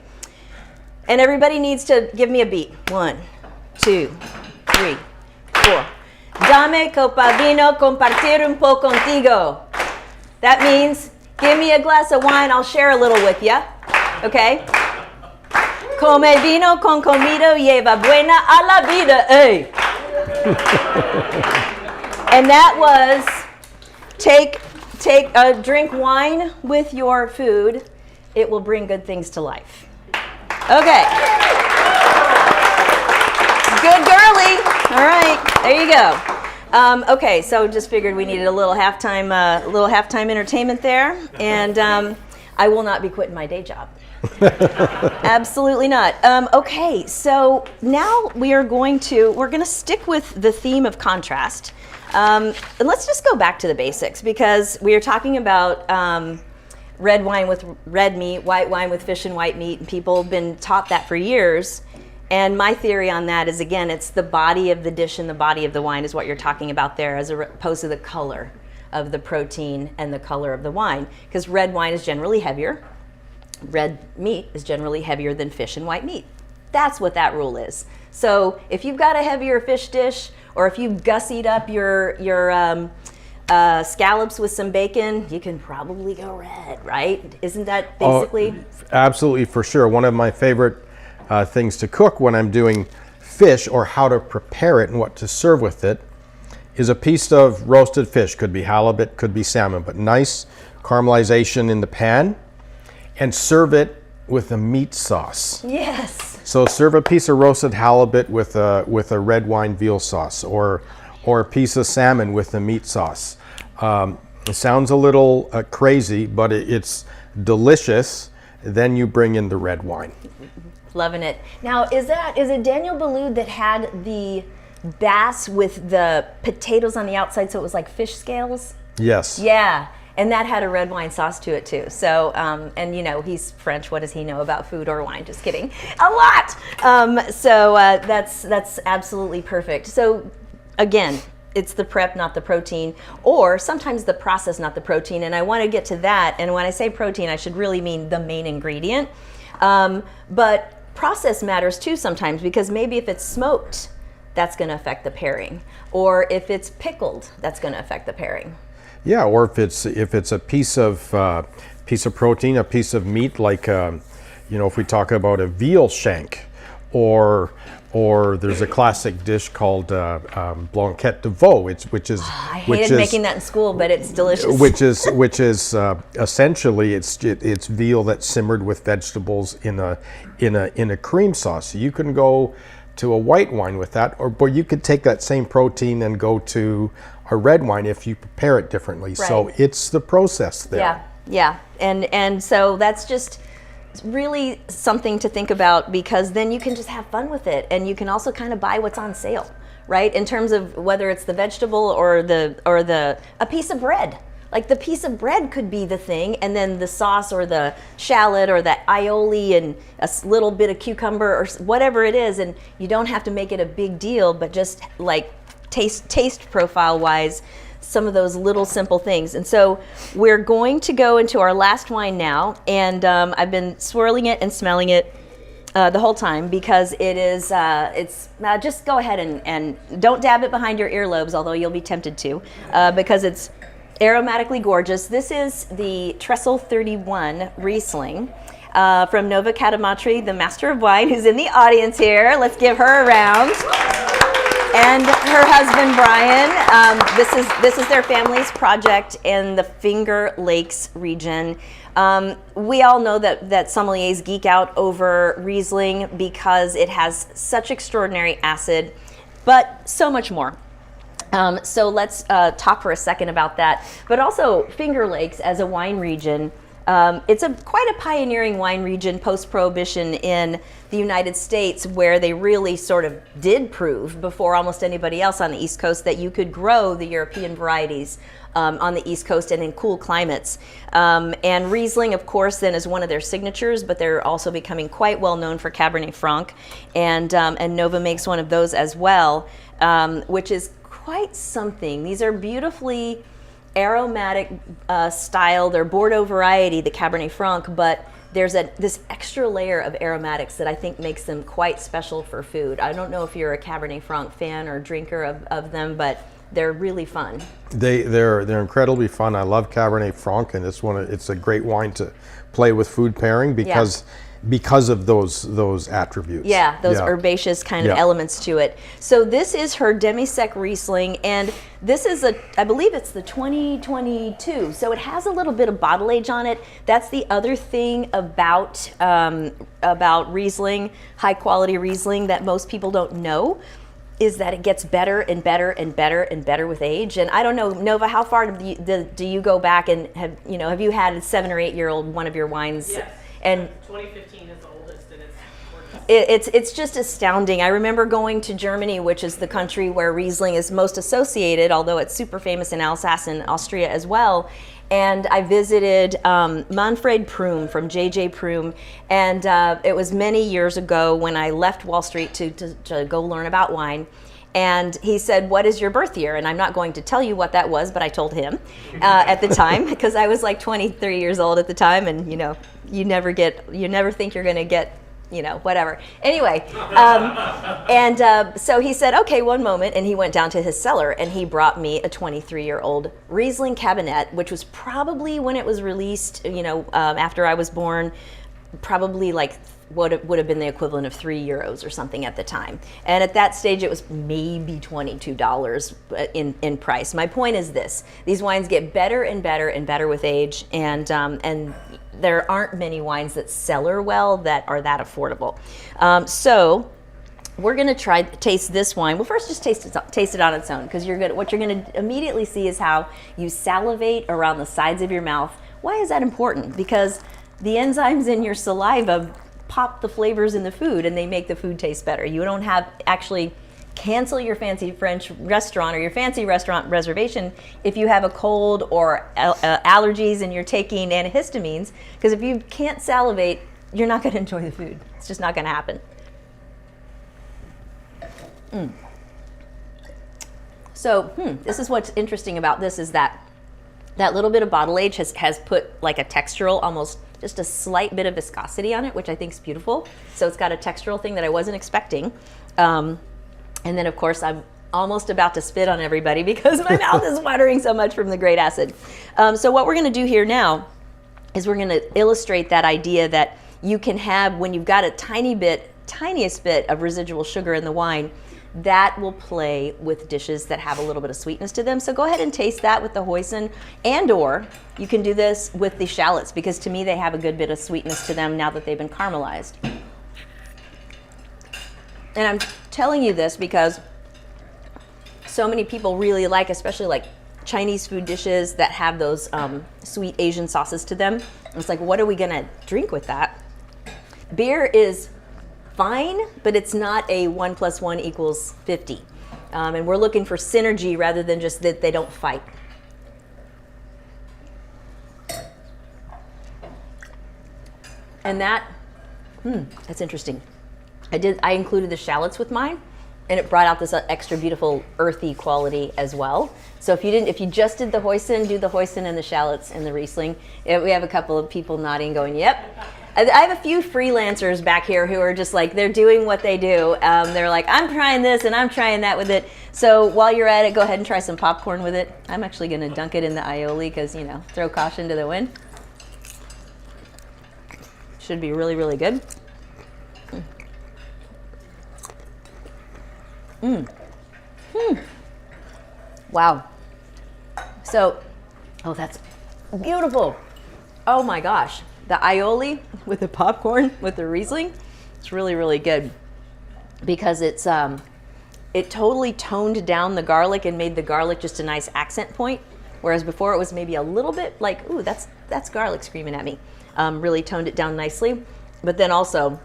And everybody needs to give me a beat. 1, 2, 3, 4. Dame copa vino, compartir un poco contigo. That means, give me a glass of wine, I'll share a little with you, okay? Come vino con comida, lleva buena a la vida, eh? And that was, drink wine with your food. It will bring good things to life. Okay. Good Girly. All right, there you go. Okay, so just figured we needed a little halftime entertainment there, and I will not be quitting my day job. Absolutely not. Okay, so now we're going to stick with the theme of contrast, and let's just go back to the basics, because we are talking about red wine with red meat, white wine with fish and white meat, and people have been taught that for years. And my theory on that is, again, it's the body of the dish and the body of the wine is what you're talking about there, as opposed to the color of the protein and the color of the wine. Because red wine is generally heavier. Red meat is generally heavier than fish and white meat. That's what that rule is. So if you've got a heavier fish dish, or if you've gussied up your scallops with some bacon, you can probably go red, right? Isn't that basically? Absolutely, for sure. One of my favorite things to cook when I'm doing fish, or how to prepare it and what to serve with it, is a piece of roasted fish. Could be halibut, could be salmon, but nice caramelization in the pan, and serve it with a meat sauce. Yes. So serve a piece of roasted halibut with a red wine veal sauce, or a piece of salmon with a meat sauce. It sounds a little crazy, but it's delicious. Then you bring in the red wine. Loving it. Now, is it Daniel Boulud that had the bass with the potatoes on the outside, so it was like fish scales? Yes. Yeah, and that had a red wine sauce to it too. So, and he's French. What does he know about food or wine? Just kidding. A lot. That's absolutely perfect. So, again, it's the prep, not the protein, or sometimes the process, not the protein. And I want to get to that. And when I say protein, I should really mean the main ingredient. But process matters too sometimes, because maybe if it's smoked, that's going to affect the pairing, or if it's pickled, that's going to affect the pairing. Yeah, or if it's a piece of protein, a piece of meat, like if we talk about a veal shank, or there's a classic dish called blanquette de veau, which is I hated making that in school, but it's delicious. which is essentially it's veal that's simmered with vegetables in a cream sauce. So you can go to a white wine with that, but you could take that same protein and go to a red wine if you prepare it differently. Right. So it's the process there. Yeah, and so that's just really something to think about, because then you can just have fun with it, and you can also kind of buy what's on sale, right? In terms of whether it's the vegetable or a piece of bread. Like the piece of bread could be the thing, and then the sauce or the shallot or the aioli and a little bit of cucumber or whatever it is, and you don't have to make it a big deal, but just like taste profile wise, some of those little simple things. And so we're going to go into our last wine now, and I've been swirling it and smelling it the whole time, because it's just go ahead and don't dab it behind your earlobes, although you'll be tempted to, because it's aromatically gorgeous. This is the Trestle 31 Riesling from Nova Catamatri, the master of wine, who's in the audience here. Let's give her a round. And her husband, Brian. This is their family's project in the Finger Lakes region. We all know that sommeliers geek out over Riesling because it has such extraordinary acid, but so much more. So let's talk for a second about that. But also, Finger Lakes as a wine region It's quite a pioneering wine region post-Prohibition in the United States, where they really sort of did prove before almost anybody else on the East Coast that you could grow the European varieties on the East Coast and in cool climates. And Riesling, of course, then is one of their signatures, but they're also becoming quite well known for Cabernet Franc, and Nova makes one of those as well, which is quite something. These are beautifully aromatic style. They're Bordeaux variety, the Cabernet Franc, but there's this extra layer of aromatics that I think makes them quite special for food. I don't know if you're a Cabernet Franc fan or drinker of them, but they're really fun. They're incredibly fun. I love Cabernet Franc, and it's a great wine to play with food pairing because of those attributes. Yeah, those herbaceous kind of elements to it. So this is her demi-sec Riesling, and this is I believe it's the 2022. So it has a little bit of bottle age on it. That's the other thing about Riesling, high quality Riesling, that most people don't know, is that it gets better and better and better and better with age. And I don't know, Nova, how far do you go back and have you had a 7 or 8 year old one of your wines? Yes. And 2015 is the oldest, and it's gorgeous. it's just astounding. I remember going to Germany, which is the country where Riesling is most associated, although it's super famous in Alsace and Austria as well. And I visited Manfred Prum from J.J. Prum, and it was many years ago when I left Wall Street to go learn about wine. And he said, "What is your birth year?" And I'm not going to tell you what that was, but I told him at the time, because I was like 23 years old at the time, and you never think you're going to get whatever. Anyway, so he said, "Okay, one moment," and he went down to his cellar and he brought me a 23-year-old Riesling Cabernet, which was probably, when it was released, after I was born, probably like what it would have been the equivalent of €3 or something at the time. And at that stage, it was maybe $22 in price. My point is this: these wines get better and better and better with age, and there aren't many wines that cellar well that are that affordable. So we're going to taste this wine. Well, first just taste it on its own, because what you're going to immediately see is how you salivate around the sides of your mouth. Why is that important? Because the enzymes in your saliva pop the flavors in the food, and they make the food taste better. You don't actually cancel your fancy French restaurant or your fancy restaurant reservation if you have a cold or allergies and you're taking antihistamines, because if you can't salivate, you're not going to enjoy the food. It's just not going to happen. So this is what's interesting about this, is that little bit of bottle age has put like a textural, almost just a slight bit of viscosity on it, which I think is beautiful. So it's got a textural thing that I wasn't expecting. And then, of course, I'm almost about to spit on everybody because my mouth is watering so much from the great acid. So what we're going to do here now is we're going to illustrate that idea that you can have, when you've got a tiniest bit of residual sugar in the wine, that will play with dishes that have a little bit of sweetness to them. So go ahead and taste that with the hoisin, or you can do this with the shallots, because to me they have a good bit of sweetness to them now that they've been caramelized. And I'm telling you this because so many people really like, especially like Chinese food dishes that have those sweet Asian sauces to them. And it's like, what are we gonna drink with that? Beer is fine, but it's not a 1 + 1 = 50. And we're looking for synergy rather than just that they don't fight. And that's interesting. I included the shallots with mine, and it brought out this extra beautiful earthy quality as well. So if you just did the hoisin, do the hoisin and the shallots and the Riesling. We have a couple of people nodding, going, "Yep." I have a few freelancers back here who are just like, they're doing what they do. They're like, "I'm trying this and I'm trying that with it." So while you're at it, go ahead and try some popcorn with it. I'm actually going to dunk it in the aioli because, throw caution to the wind. Should be really, really good. Wow. So, that's beautiful. Oh my gosh. The aioli with the popcorn, with the Riesling, it's really, really good, because it totally toned down the garlic and made the garlic just a nice accent point. whereas before it was maybe a little bit like, ooh, that's garlic screaming at me. Really toned it down nicely. But then also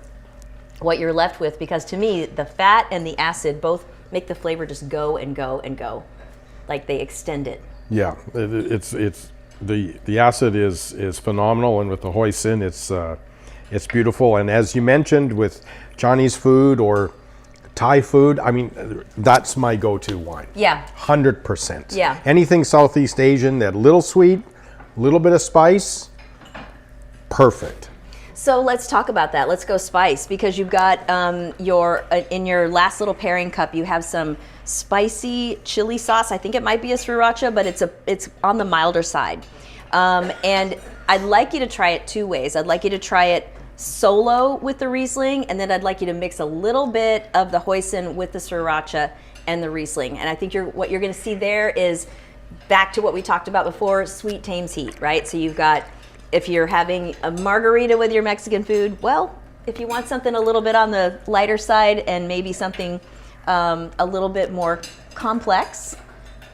what you're left with, because to me, the fat and the acid both make the flavor just go and go and go. Like they extend it. Yeah, it's the acid is phenomenal, and with the hoisin, it's beautiful. And as you mentioned, with Chinese food or Thai food, I mean, that's my go-to wine. Yeah. 100%. Yeah. Anything Southeast Asian, that little sweet, little bit of spice, perfect. So let's talk about that. Let's go spice, because you've got in your last little pairing cup, you have some spicy chili sauce. I think it might be a sriracha, but it's on the milder side. And I'd like you to try it two ways. I'd like you to try it solo with the Riesling, and then I'd like you to mix a little bit of the hoisin with the sriracha and the Riesling. And I think what you're going to see there is back to what we talked about before, sweet tames heat, right? So you've got, if you're having a margarita with your Mexican food, well, if you want something a little bit on the lighter side and maybe something a little bit more complex,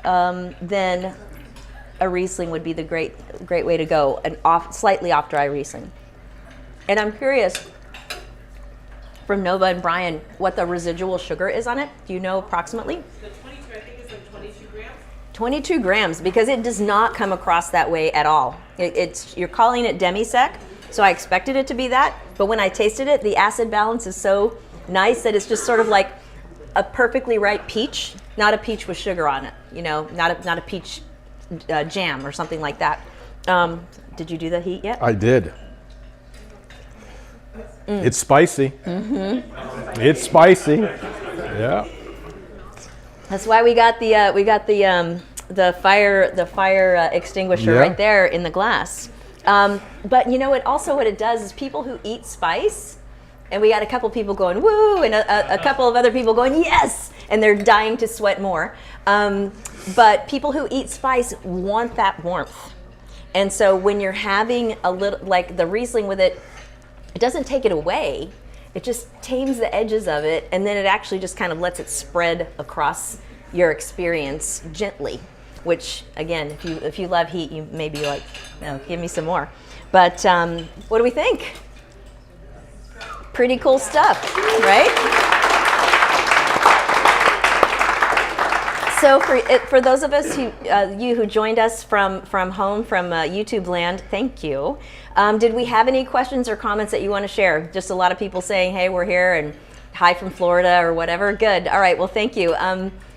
then a Riesling would be the great way to go, an slightly off dry Riesling. And I'm curious from Nova and Brian what the residual sugar is on it. Do you know approximately? The 22, I think it's like 22 grams. 22 grams, because it does not come across that way at all. You're calling it demi-sec, so I expected it to be that, but when I tasted it, the acid balance is so nice that it's just sort of like a perfectly ripe peach, not a peach with sugar on it, not a peach jam or something like that. Did you do the heat yet? I did. It's spicy. Mm-hmm. It's spicy. Yeah. That's why we got the fire extinguisher right there in the glass. But what it does is people who eat spice, and we got a couple people going woo, and a couple of other people going yes, and they're dying to sweat more. But people who eat spice want that warmth, and so when you're having a little like the Riesling with it, it doesn't take it away. It just tames the edges of it, and then it actually just kind of lets it spread across your experience gently. Which, again, if you love heat, you may be like, no, give me some more. But what do we think? Pretty cool stuff, right? So for those of us who joined us from home, from YouTube land, thank you. Did we have any questions or comments that you want to share? Just a lot of people saying, hey, we're here, and hi from Florida or whatever. Good. All right. Well, thank you.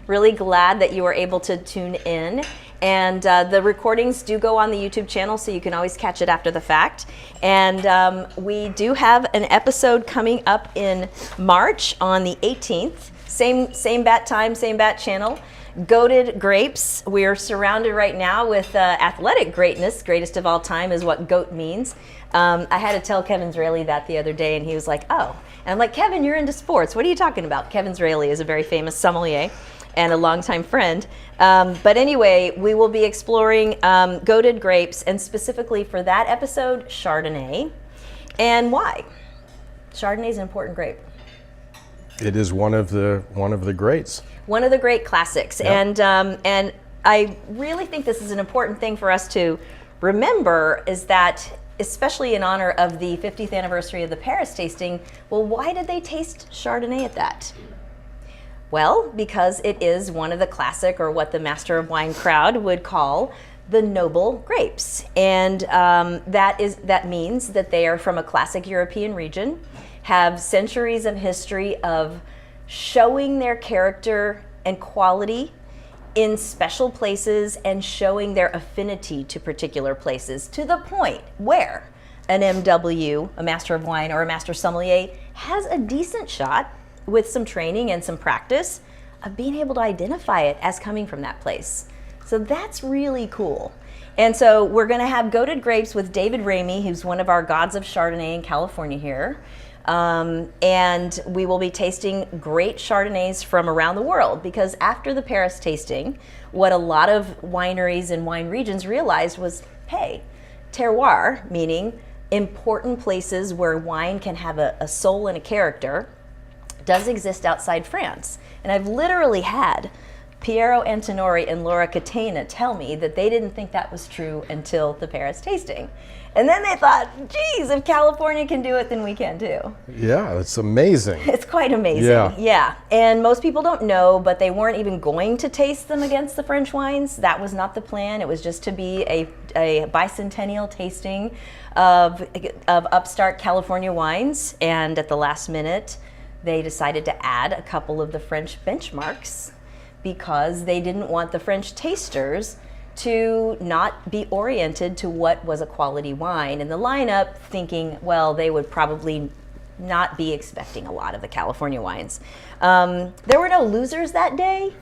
Really glad that you were able to tune in. And the recordings do go on the YouTube channel, so you can always catch it after the fact. And we do have an episode coming up in March on the 18th. Same bat time, same bat channel. Goated grapes. We're surrounded right now with athletic greatness. Greatest of all time is what GOAT means. I had to tell Kevin Zraly that the other day, and he was like, oh. And I'm like, Kevin, you're into sports. What are you talking about? Kevin Zraly is a very famous sommelier and a longtime friend. But anyway, we will be exploring goated grapes, and specifically for that episode, Chardonnay. And why? Chardonnay is an important grape. It is one of the greats. One of the great classics. Yep. And I really think this is an important thing for us to remember, is that, especially in honor of the 50th anniversary of the Paris tasting, well, why did they taste Chardonnay at that? Well, because it is one of the classic, or what the Master of Wine crowd would call, the noble grapes. And that means that they are from a classic European region, have centuries of history of showing their character and quality in special places, and showing their affinity to particular places, to the point where an MW, a Master of Wine, or a Master Sommelier has a decent shot, with some training and some practice, of being able to identify it as coming from that place. So that's really cool. And so we're going to have Goated Grapes with David Ramey, who's one of our gods of Chardonnay in California here. And we will be tasting great Chardonnays from around the world, because after the Paris tasting, what a lot of wineries and wine regions realized was, hey, terroir, meaning important places where wine can have a soul and a character, does exist outside France. And I've literally had Piero Antinori and Laura Catena tell me that they didn't think that was true until the Paris tasting. And then they thought, geez, if California can do it, then we can too. Yeah, it's amazing. It's quite amazing. Yeah. And most people don't know, but they weren't even going to taste them against the French wines. That was not the plan. It was just to be a bicentennial tasting of upstart California wines. And at the last minute, they decided to add a couple of the French benchmarks because they didn't want the French tasters to not be oriented to what was a quality wine in the lineup, thinking, well, they would probably not be expecting a lot of the California wines. There were no losers that day,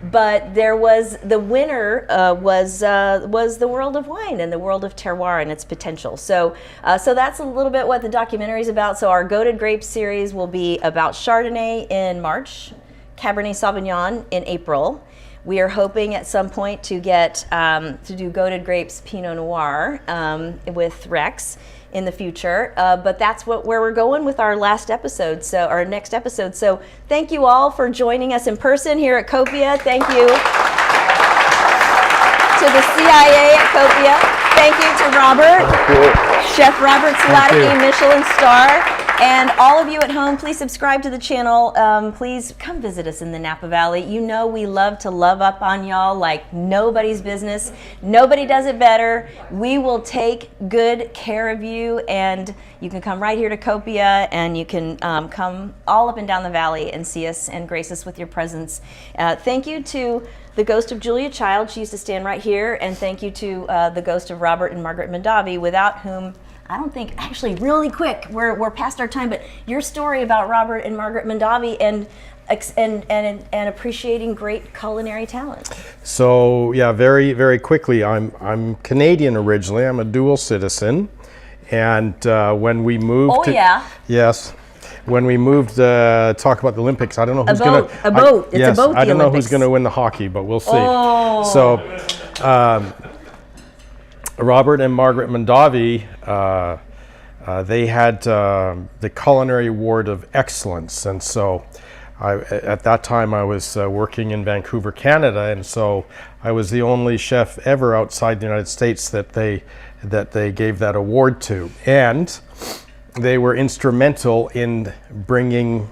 but there was the winner was the world of wine and the world of terroir and its potential. So that's a little bit what the documentary is about. So our Goated Grapes series will be about Chardonnay in March, Cabernet Sauvignon in April. We are hoping at some point to get to do Goated Grapes Pinot Noir with Rex in the future, but that's where we're going with our next episode. So thank you all for joining us in person here at Copia. Thank you to the CIA at Copia. Thank you to Robert, Chef Robert Saladicki, Michelin star. And all of you at home, please subscribe to the channel. Please come visit us in the Napa Valley. You know we love to love up on y'all like nobody's business. Nobody does it better. We will take good care of you, and you can come right here to Copia, and you can come all up and down the valley and see us and grace us with your presence. Thank you to the ghost of Julia Child. She used to stand right here. And thank you to the ghost of Robert and Margaret Mondavi, without whom I don't think, actually, really quick, we're past our time, but your story about Robert and Margaret Mondavi and appreciating great culinary talent. So yeah, very, very quickly, I'm Canadian originally. I'm a dual citizen, and when we moved yes, when we moved talk about the Olympics, I don't know who's going to a boat. It's a boat. I don't know who's going to win the hockey, but we'll see. So Robert and Margaret Mondavi, they had the Culinary Award of Excellence, and so at that time I was working in Vancouver, Canada, and so I was the only chef ever outside the United States that they gave that award to, and they were instrumental in bringing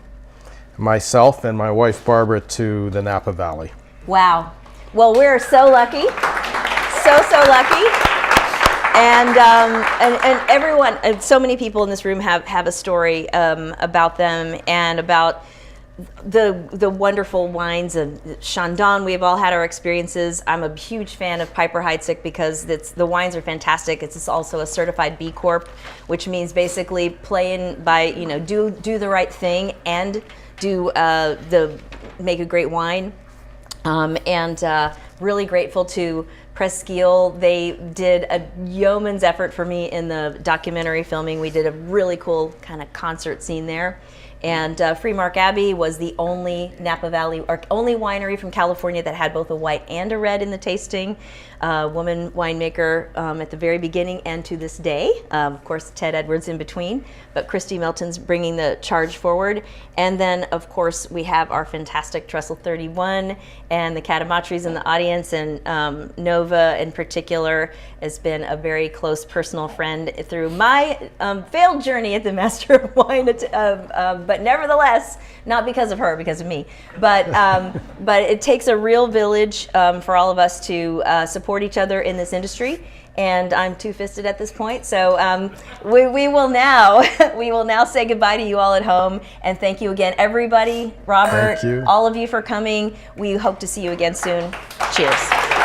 myself and my wife Barbara to the Napa Valley. Wow. Well, we're so lucky, so lucky. And everyone, and so many people in this room have a story about them and about the wonderful wines of Chandon. We've all had our experiences. I'm a huge fan of Piper Heidsieck because the wines are fantastic. It's also a certified B Corp, which means basically playing by, do the right thing and make a great wine. Really grateful to Presqu'île. They did a yeoman's effort for me in the documentary filming. We did a really cool kind of concert scene there. And Freemark Abbey was the only Napa Valley, or only winery from California that had both a white and a red in the tasting. Woman winemaker at the very beginning and to this day. Of course, Ted Edwards in between, but Christy Melton's bringing the charge forward. And then, of course, we have our fantastic Trestle 31 and the Catamatris in the audience, and Nova in particular has been a very close personal friend through my failed journey at the Master of Wine, but nevertheless, not because of her, because of me. But it takes a real village for all of us to support each other in this industry, and I'm two-fisted at this point. So we will now say goodbye to you all at home, and thank you again, everybody, Robert, all of you for coming. We hope to see you again soon. Cheers.